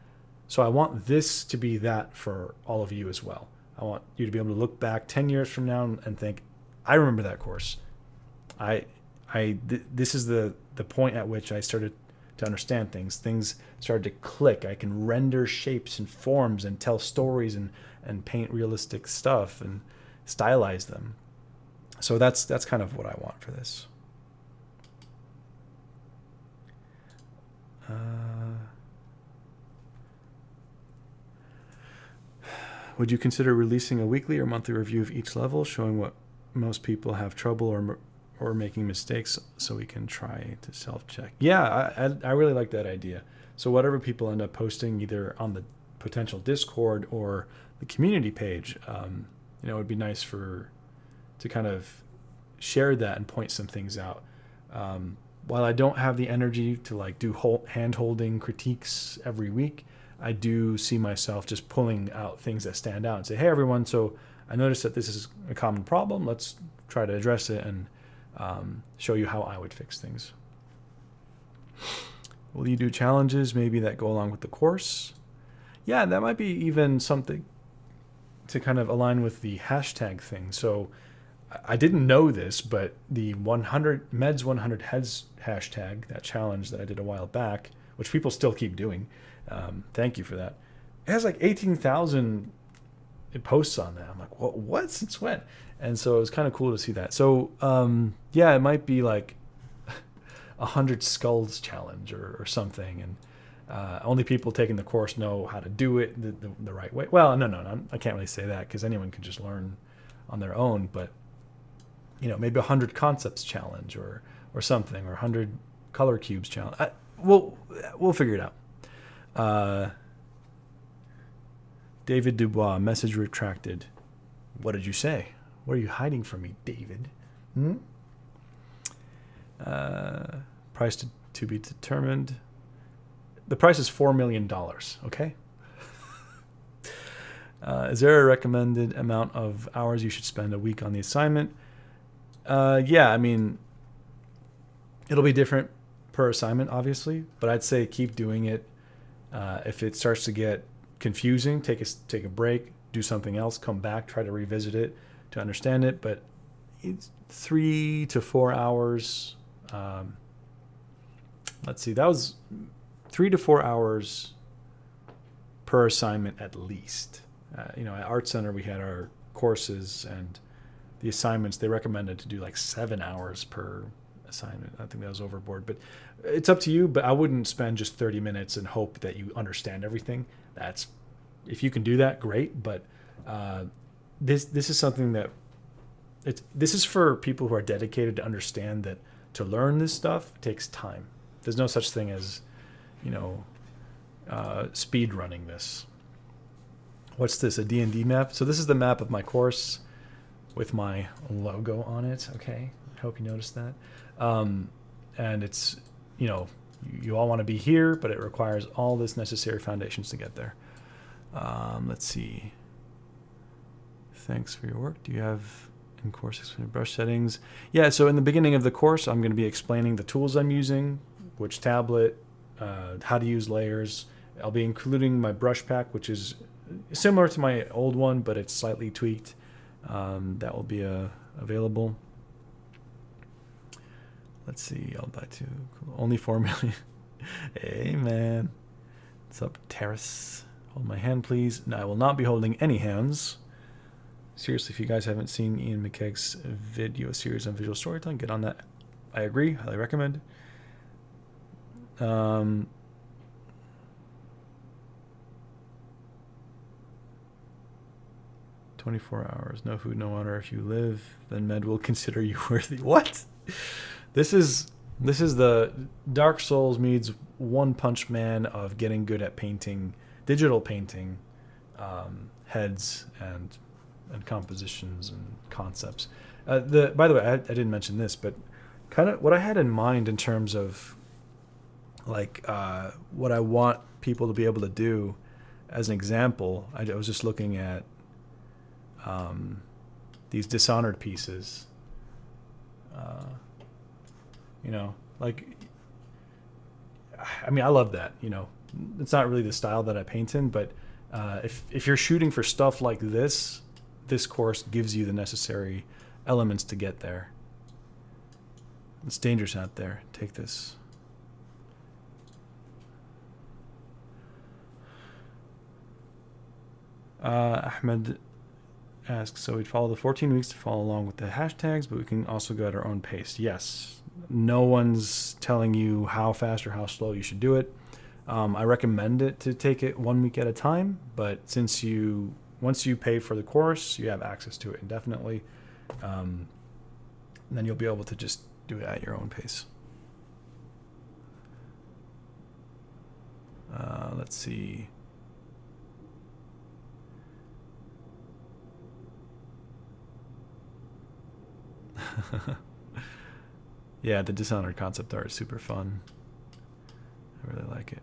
So I want this to be that for all of you as well. I want you to be able to look back 10 years from now and think, I remember that course. This is the point at which I started to understand things. Things started to click. I can render shapes and forms and tell stories and paint realistic stuff and stylize them. So that's kind of what I want for this. Would you consider releasing a weekly or monthly review of each level, showing what most people have trouble or making mistakes, so we can try to self-check? Yeah, I really like that idea. So whatever people end up posting, either on the potential Discord or the community page, it would be nice to kind of share that and point some things out. While I don't have the energy to like do hand-holding critiques every week, I do see myself just pulling out things that stand out and say, hey, everyone, so I noticed that this is a common problem. Let's try to address it and show you how I would fix things. Will you do challenges maybe that go along with the course? Yeah, that might be even something to kind of align with the hashtag thing. So I didn't know this, but the Meds 100 Heads hashtag, that challenge that I did a while back, which people still keep doing, thank you for that. It has like 18,000 posts on that. I'm like, what? Since when? And so it was kind of cool to see that. So yeah, it might be like 100 skulls challenge or something, and only people taking the course know how to do it the right way. Well, no, I can't really say that because anyone can just learn on their own. But maybe 100 concepts challenge or something, or 100 color cubes challenge. We'll figure it out. David Dubois, message retracted. What did you say? What are you hiding from me, David? Price to be determined. The price is $4 million, okay? Is there a recommended amount of hours you should spend a week on the assignment? Yeah, I mean, it'll be different per assignment, obviously, but I'd say keep doing it. If it starts to get confusing, take a break, do something else, come back, try to revisit it to understand it. But it's 3 to 4 hours. Let's see, that was 3 to 4 hours per assignment at least. At Art Center, we had our courses and the assignments. They recommended to do like 7 hours per assignment. I think that was overboard, but it's up to you. But I wouldn't spend just 30 minutes and hope that you understand everything. If you can do that, great. But this is something that this is for people who are dedicated to understand that to learn this stuff takes time. There's no such thing as speed running this. What's this, a D&D map? So this is the map of my course with my logo on it. Okay, I hope you noticed that. And it's, you all want to be here, but it requires all this necessary foundations to get there. Let's see. Thanks for your work. Do you have in course explain brush settings? Yeah, so in the beginning of the course, I'm going to be explaining the tools I'm using, which tablet, how to use layers. I'll be including my brush pack, which is similar to my old one, but it's slightly tweaked. That will be available. Let's see. I'll buy 2. Cool. Only 4 million. Hey, man. What's up, Terrace? Hold my hand, please. No, I will not be holding any hands. Seriously, if you guys haven't seen Ian McKeag's video series on visual storytelling, get on that. I agree. Highly recommend. 24 hours, no food, no water. If you live, then Med will consider you worthy. What? This is the Dark Souls meets One Punch Man of getting good at painting, digital painting, heads and compositions and concepts. By the way, I didn't mention this, but kind of what I had in mind in terms of like what I want people to be able to do. As an example, I was just looking at these Dishonored pieces. Like, I mean, I love that. It's not really the style that I paint in, but if you're shooting for stuff like this course gives you the necessary elements to get there. It's dangerous out there. Take this. Ahmed asks, so we'd follow the 14 weeks to follow along with the hashtags, but we can also go at our own pace. Yes. No one's telling you how fast or how slow you should do it. I recommend it to take it 1 week at a time, but once you pay for the course, you have access to it indefinitely. And then you'll be able to just do it at your own pace. Let's see. Yeah, the Dishonored concept art is super fun. I really like it.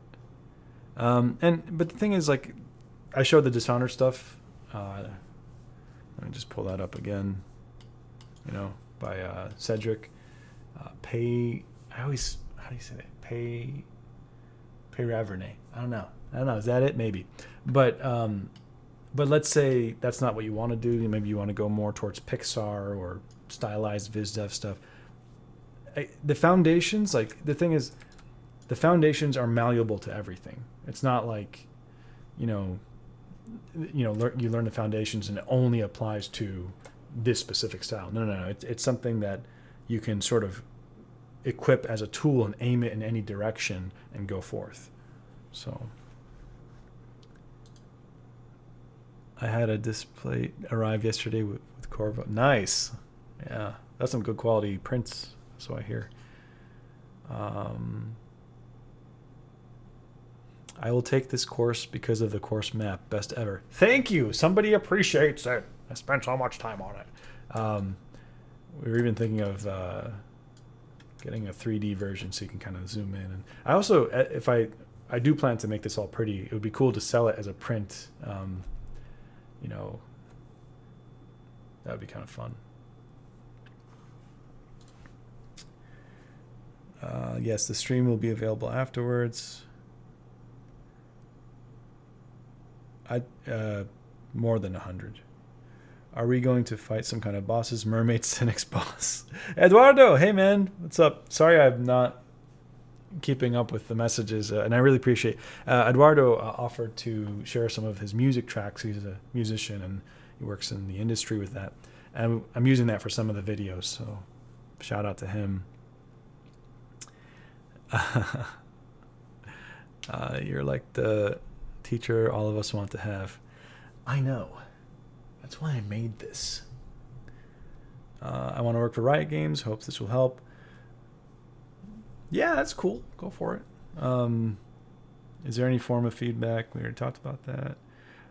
But the thing is, like, I showed the Dishonored stuff. Let me just pull that up again. By Cedric. How do you say that? Pay Raverne. I don't know. Is that it? Maybe. But let's say that's not what you want to do. Maybe you want to go more towards Pixar or stylized VizDev stuff. The foundations, like, the thing is, the foundations are malleable to everything. It's not like, you learn the foundations and it only applies to this specific style. No. It's something that you can sort of equip as a tool and aim it in any direction and go forth. So I had a display arrive yesterday with Corvo. Nice. Yeah, that's some good quality prints, so I hear. I will take this course because of the course map. Best ever. Thank you. Somebody appreciates it. I spent so much time on it. We were even thinking of getting a 3D version so you can kind of zoom in. And I also, if I do plan to make this all pretty, it would be cool to sell it as a print. That would be kind of fun. Yes, the stream will be available afterwards. More than 100. Are we going to fight some kind of bosses? Mermaid Cynic's boss. Eduardo, hey man, what's up? Sorry I'm not keeping up with the messages, and I really appreciate Eduardo offered to share some of his music tracks. He's a musician and he works in the industry with that, and I'm using that for some of the videos, so shout out to him. You're like the teacher all of us want to have. I know. That's why I made this. I want to work for Riot Games. Hope this will help. Yeah, that's cool. Go for it. Is there any form of feedback? We already talked about that.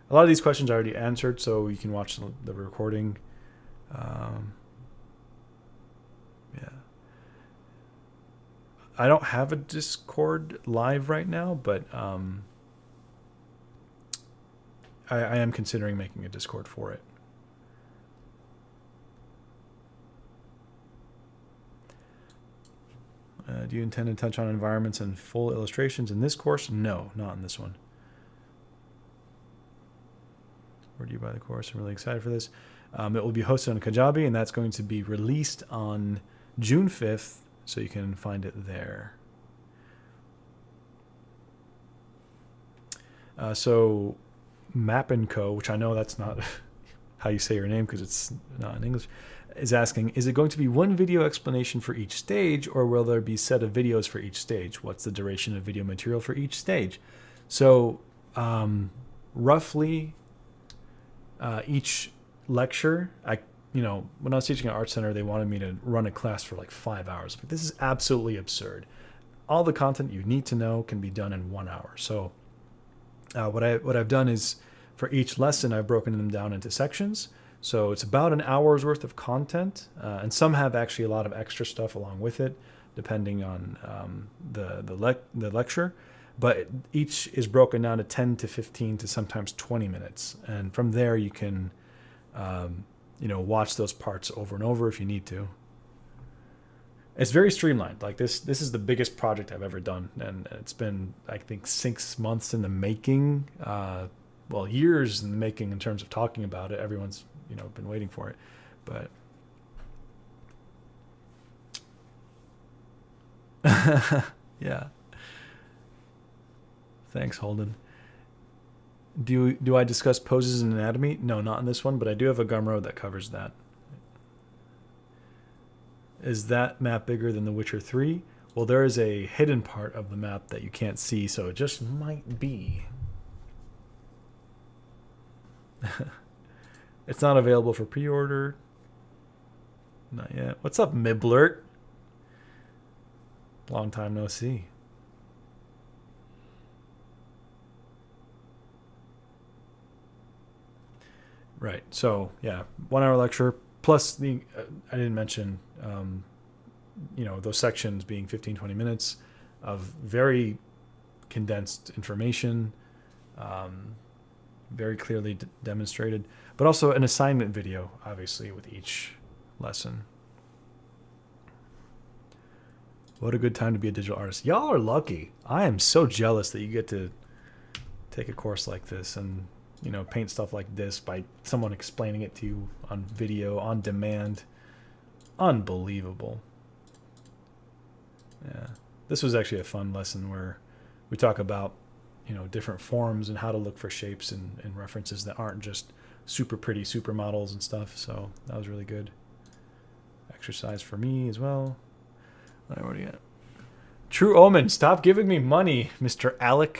A lot of these questions I already answered, so you can watch the recording. Yeah. I don't have a Discord live right now, but I am considering making a Discord for it. Do you intend to touch on environments and full illustrations in this course? No, not in this one. Where do you buy the course? I'm really excited for this. It will be hosted on Kajabi, and that's going to be released on June 5th, so you can find it there. So Map & Co., which I know that's not how you say your name because it's not in English, is asking, is it going to be one video explanation for each stage, or will there be a set of videos for each stage? What's the duration of video material for each stage? So roughly each lecture, when I was teaching at Art Center, they wanted me to run a class for like 5 hours. But this is absolutely absurd. All the content you need to know can be done in 1 hour. So what I've done is for each lesson, I've broken them down into sections. So it's about an hour's worth of content, and some have actually a lot of extra stuff along with it, depending on the lecture. But each is broken down to 10 to 15 to sometimes 20 minutes, and from there you can watch those parts over and over if you need to. It's very streamlined. Like this is the biggest project I've ever done, and it's been, I think, 6 months in the making. Years in the making in terms of talking about it. Everyone's been waiting for it, but yeah. Thanks, Holden. Do I discuss poses in anatomy? No, not in this one, but I do have a Gumroad that covers that. Is that map bigger than The Witcher 3? Well, there is a hidden part of the map that you can't see, so it just might be. It's not available for pre-order. Not yet. What's up, Miblert? Long time no see. Right. So yeah, 1 hour lecture plus the I didn't mention those sections being 15-20 minutes of very condensed information, very clearly demonstrated, but also an assignment video, obviously, with each lesson. What a good time to be a digital artist. Y'all are lucky. I am so jealous that you get to take a course like this and paint stuff like this by someone explaining it to you on video, on demand. Unbelievable. Yeah. This was actually a fun lesson where we talk about, different forms and how to look for shapes and references that aren't just super pretty supermodels and stuff. So that was really good. Exercise for me as well. All right, what do you got? True Omen, stop giving me money, Mr. Alec.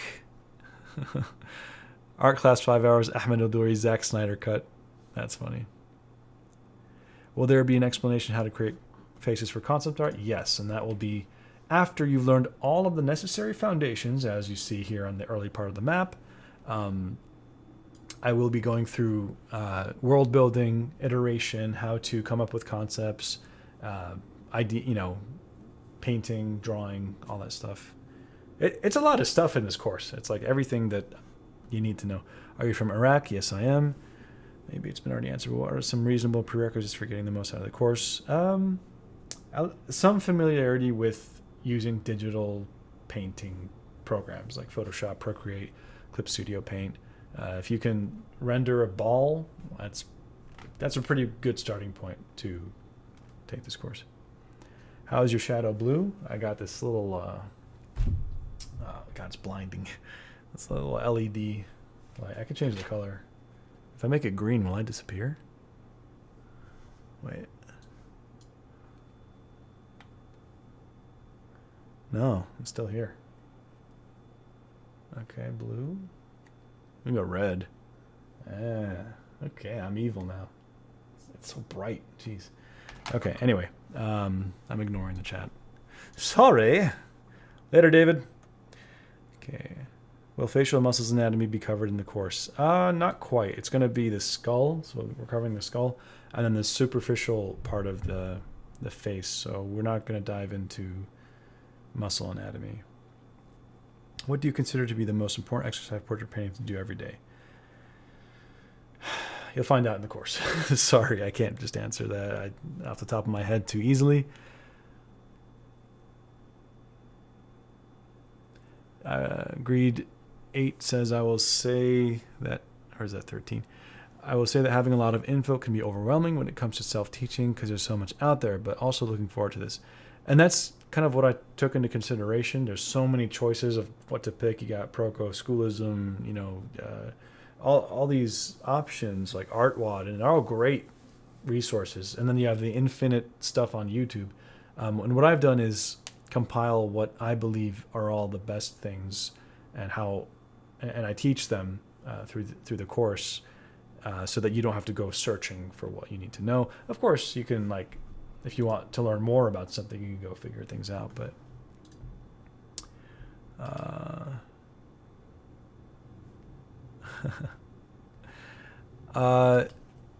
Art class 5 hours, Ahmed Aldoori, Zack Snyder cut. That's funny. Will there be an explanation how to create faces for concept art? Yes, and that will be after you've learned all of the necessary foundations, as you see here on the early part of the map. I will be going through world building, iteration, how to come up with concepts, painting, drawing, all that stuff. It's a lot of stuff in this course. It's like everything that you need to know. Are you from Iraq? Yes, I am. Maybe it's been already answered. What are some reasonable prerequisites for getting the most out of the course? Some familiarity with using digital painting programs like Photoshop, Procreate, Clip Studio Paint. If you can render a ball, that's a pretty good starting point to take this course. How's your shadow blue? I got this little, God, it's blinding. This little LED light. I can change the color. If I make it green, will I disappear? Wait. No, I'm still here. Okay, blue. We go red. Okay, I'm evil now. It's so bright. Jeez. Okay, anyway. I'm ignoring the chat. Sorry. Later, David. Okay. Will facial muscles anatomy be covered in the course? Not quite. It's going to be the skull. So we're covering the skull. And then the superficial part of the face. So we're not going to dive into muscle anatomy. What do you consider to be the most important exercise portrait painting to do every day? You'll find out in the course. Sorry, I can't just answer that off the top of my head too easily. Greed 8 says, I will say that, or is that 13? I will say that having a lot of info can be overwhelming when it comes to self-teaching because there's so much out there, but also looking forward to this. And that's kind of what I took into consideration. There's so many choices of what to pick. You got Proco, Schoolism, all these options like ArtWad, and they're all great resources. And then you have the infinite stuff on YouTube. And what I've done is compile what I believe are all the best things and I teach them through the course. so that you don't have to go searching for what you need to know. Of course, you can, like, if you want to learn more about something, you can go figure things out. But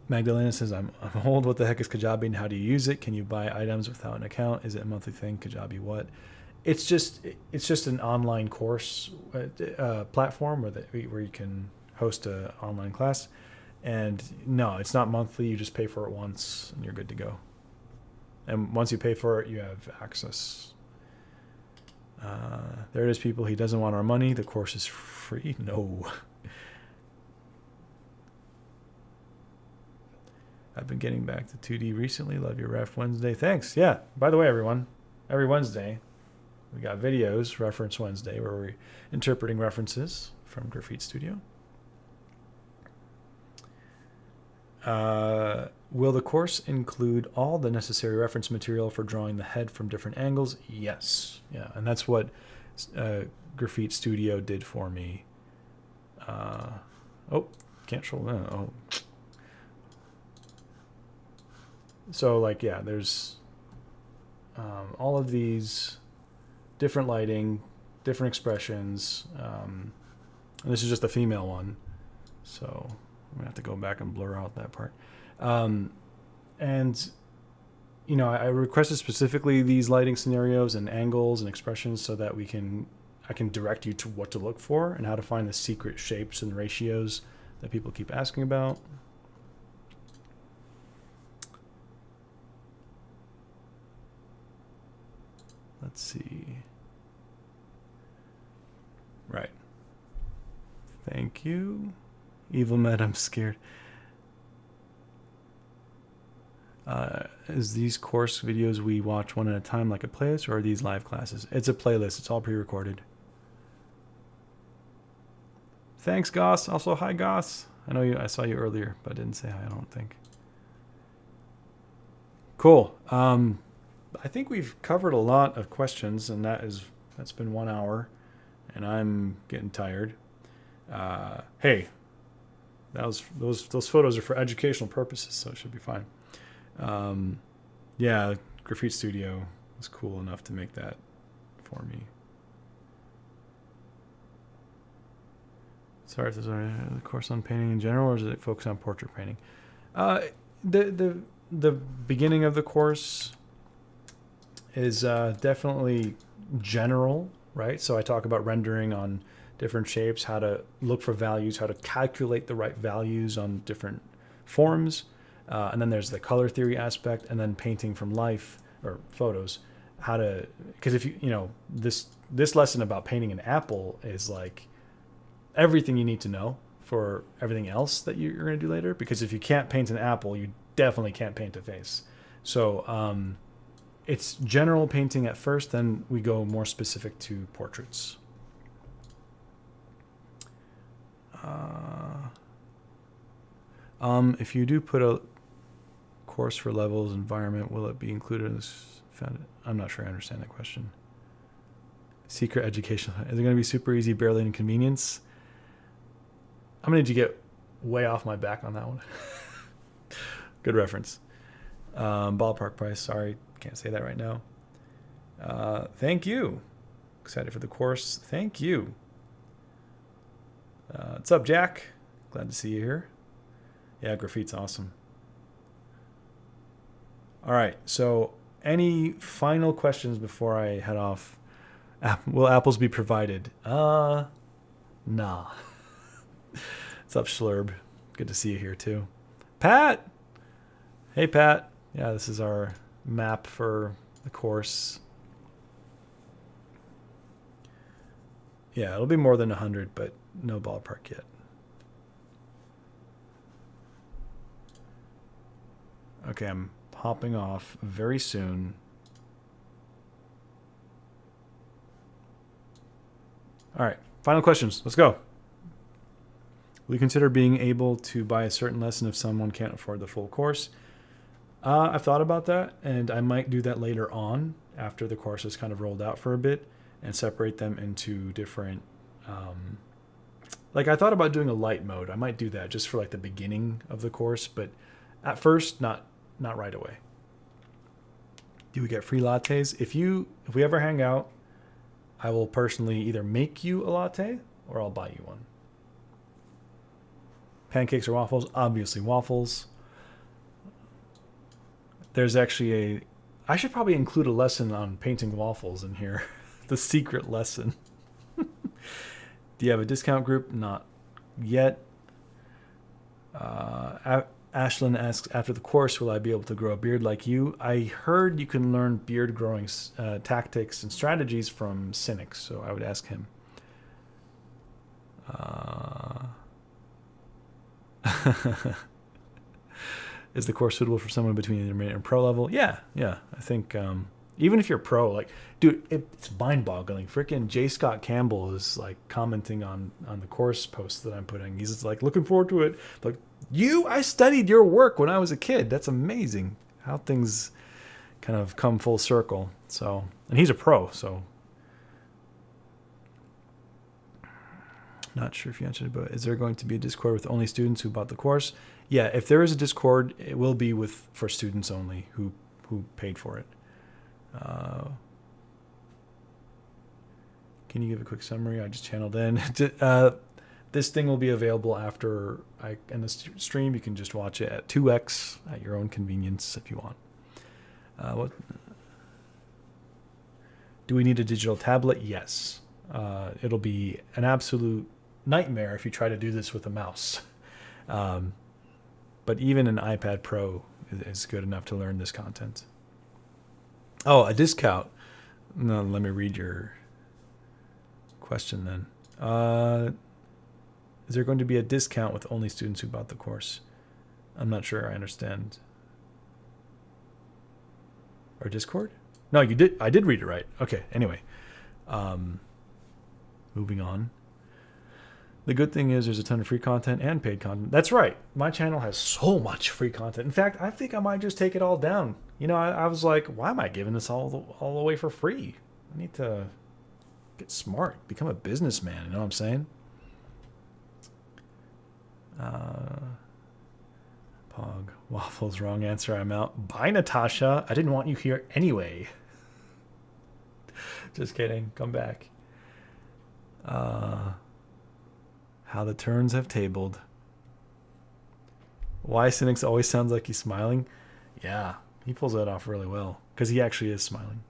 Magdalena says, I'm old. What the heck is Kajabi and how do you use it? Can you buy items without an account? Is it a monthly thing? Kajabi what? It's just an online course platform where you can host an online class. And no, it's not monthly. You just pay for it once and you're good to go. And once you pay for it, you have access. There it is, people. He doesn't want our money. The course is free. No. I've been getting back to 2D recently. Love your Ref Wednesday. Thanks. Yeah. By the way, everyone, every Wednesday, we got videos, Reference Wednesday, where we're interpreting references from Graffiti Studio. Will the course include all the necessary reference material for drawing the head from different angles? Yes. Yeah. And that's what Graffiti Studio did for me. Oh, can't show that. Oh. So, like, yeah, there's all of these different lighting, different expressions. And this is just a female one. So I'm going to have to go back and blur out that part. And, you know, I requested specifically these lighting scenarios and angles and expressions so that I can direct you to what to look for and how to find the secret shapes and ratios that people keep asking about. Let's see. Right. Thank you. Evil Med, I'm scared. Is these course videos we watch one at a time like a playlist, or are these live classes? It's a playlist. It's all pre-recorded. Thanks, Goss. Also, hi, Goss. I saw you earlier, but I didn't say hi, I don't think. Cool. I think we've covered a lot of questions, and that's been 1 hour, and I'm getting tired. Hey, those photos are for educational purposes, so it should be fine. Yeah, Graffiti Studio was cool enough to make that for me. Sorry if there's a course on painting in general, or is it focused on portrait painting? The beginning of the course is definitely general, right? So I talk about rendering on different shapes, how to look for values, how to calculate the right values on different forms. And then there's the color theory aspect, and then painting from life or photos. Because if you know, this lesson about painting an apple is like everything you need to know for everything else that you're going to do later. Because if you can't paint an apple, you definitely can't paint a face. So it's general painting at first, then we go more specific to portraits. If you do put a course for levels environment, will it be included in this? I'm not sure I understand that question. Secret education. Is it going to be super easy, barely inconvenience? I'm going to need to get way off my back on that one. Good reference. Ballpark price. Sorry, can't say that right now. Thank you. Excited for the course. Thank you. What's up, Jack? Glad to see you here. Yeah, graffiti's awesome. All right, so any final questions before I head off? Will apples be provided? Nah. What's up, Schlurb? Good to see you here, too. Pat! Hey, Pat. Yeah, this is our map for the course. Yeah, it'll be more than 100, but no ballpark yet. Okay, I'm hopping off very soon. All right, final questions. Let's go. Will you consider being able to buy a certain lesson if someone can't afford the full course? I've thought about that, and I might do that later on after the course is kind of rolled out for a bit and separate them into different Like I thought about doing a light mode. I might do that just for like the beginning of the course, but at first, not right away. Do we get free lattes? If we ever hang out, I will personally either make you a latte or I'll buy you one. Pancakes or waffles? Obviously waffles. There's actually I should probably include a lesson on painting waffles in here. The secret lesson. Do you have a discount group? Not yet. Ashlyn asks, after the course, will I be able to grow a beard like you? I heard you can learn beard growing tactics and strategies from Cynics, so I would ask him. Is the course suitable for someone between intermediate and pro level? Yeah. I think even if you're pro, like, dude, it's mind-boggling. Freaking J. Scott Campbell is like commenting on the course post that I'm putting. He's like, looking forward to it. Like, I studied your work when I was a kid. That's amazing how things kind of come full circle. So, and he's a pro, so. Not sure if you answered it, but is there going to be a Discord with only students who bought the course? Yeah, if there is a Discord, it will be for students only who paid for it. Can you give a quick summary? I just channeled in. This thing will be available after I end the stream. You can just watch it at 2x at your own convenience if you want. What? Do we need a digital tablet? Yes. It'll be an absolute nightmare if you try to do this with a mouse. But even an iPad Pro is good enough to learn this content. Oh, a discount. No, let me read your question then. Is there going to be a discount with only students who bought the course? I'm not sure I understand. Or Discord? No, you did. I did read it right. Okay, anyway. Moving on. The good thing is there's a ton of free content and paid content. That's right. My channel has so much free content. In fact, I think I might just take it all down. You know, I was like, why am I giving this all away for free? I need to get smart, become a businessman. You know what I'm saying? Pog. Waffles, wrong answer. I'm out. Bye, Natasha. I didn't want you here anyway. Just kidding. Come back. How the turns have tabled. Why Cynics always sounds like he's smiling? Yeah, he pulls that off really well because he actually is smiling.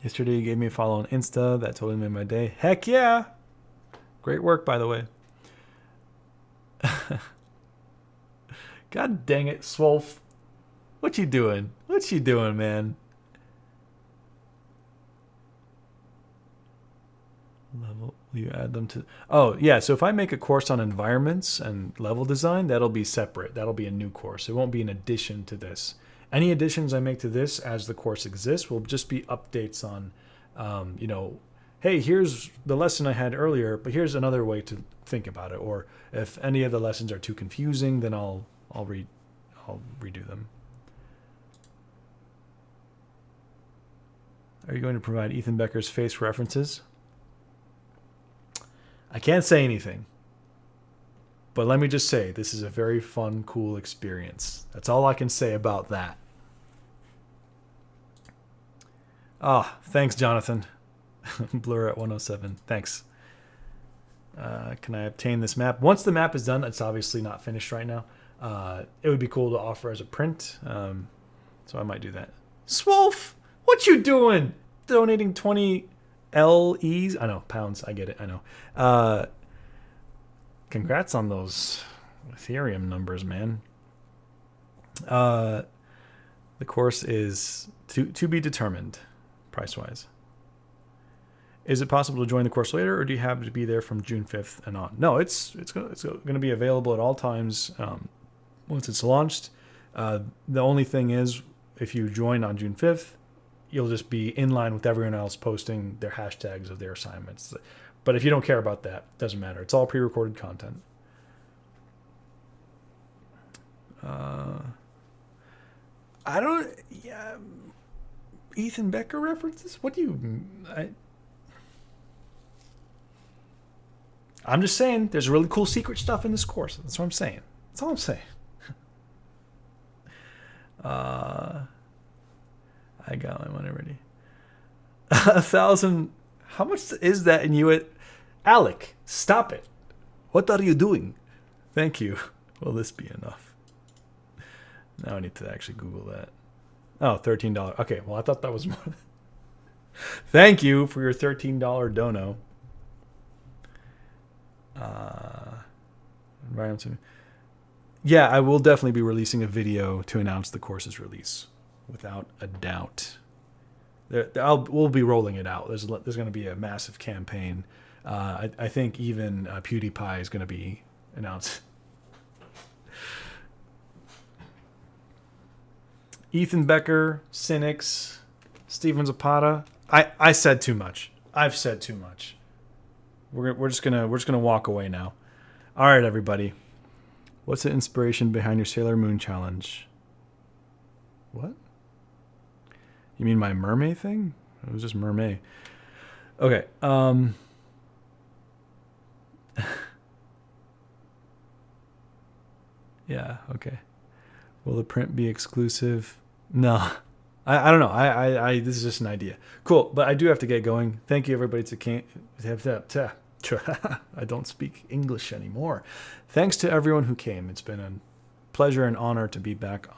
Yesterday you gave me a follow on Insta. That totally made my day. Heck yeah! Great work, by the way. God dang it, Swolf. What you doing? What you doing, man? Level, will you add them to? Oh, yeah. So if I make a course on environments and level design, that'll be separate. That'll be a new course. It won't be an addition to this. Any additions I make to this as the course exists will just be updates on, you know, hey, here's the lesson I had earlier, but here's another way to think about it. Or if any of the lessons are too confusing, then I'll redo them. Are you going to provide Ethan Becker's face references? I can't say anything, but let me just say this is a very fun, cool experience. That's all I can say about that. Ah, thanks, Jonathan. Blur at 107. Thanks. Can I obtain this map? Once the map is done, it's obviously not finished right now. It would be cool to offer as a print, so I might do that. Swolf, what you doing? Donating 20 LEs? I know, pounds. I get it. I know. Congrats on those Ethereum numbers, man. The course is to be determined, price-wise. Is it possible to join the course later, or do you have to be there from June 5th and on? No, it's going to be available at all times once it's launched. The only thing is, if you join on June 5th, you'll just be in line with everyone else posting their hashtags of their assignments. But if you don't care about that, it doesn't matter. It's all pre-recorded content. I don't... Yeah, Ethan Becker references? What do you... I'm just saying there's really cool secret stuff in this course. That's what I'm saying. That's all I'm saying. I got my money ready. 1,000. How much is that in US? Alec, stop it. What are you doing? Thank you. Will this be enough? Now I need to actually Google that. Oh, $13. Okay, well, I thought that was more. Thank you for your $13 dono. Yeah, I will definitely be releasing a video to announce the course's release, without a doubt. We'll be rolling it out. There's going to be a massive campaign. I think even PewDiePie is going to be announced. Ethan Becker, Cynics, Steven Zapata. I said too much. I've said too much. We're just gonna walk away now. All right, everybody. What's the inspiration behind your Sailor Moon challenge? What? You mean my mermaid thing? It was just mermaid. Okay. Yeah. Okay. Will the print be exclusive? No. I don't know. This is just an idea. Cool, but I do have to get going. Thank you, everybody. I don't speak English anymore. Thanks to everyone who came. It's been a pleasure and honor to be back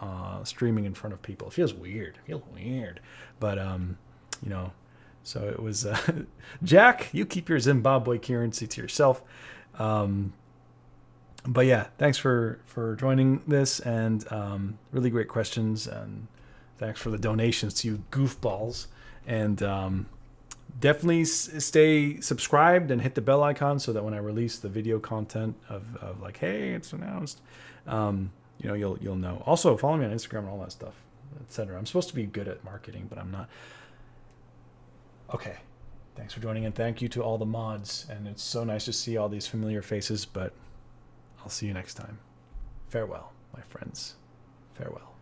streaming in front of people. It feels weird. But you know, so it was Jack, you keep your Zimbabwe currency to yourself. But yeah, thanks for joining this, and really great questions, and thanks for the donations to you goofballs. And definitely stay subscribed and hit the bell icon so that when I release the video content of like, hey, it's announced, you know, you'll know. Also, follow me on Instagram and all that stuff, etc. I'm supposed to be good at marketing, but I'm not. Okay, thanks for joining, and thank you to all the mods. And it's so nice to see all these familiar faces, but I'll see you next time. Farewell, my friends. Farewell.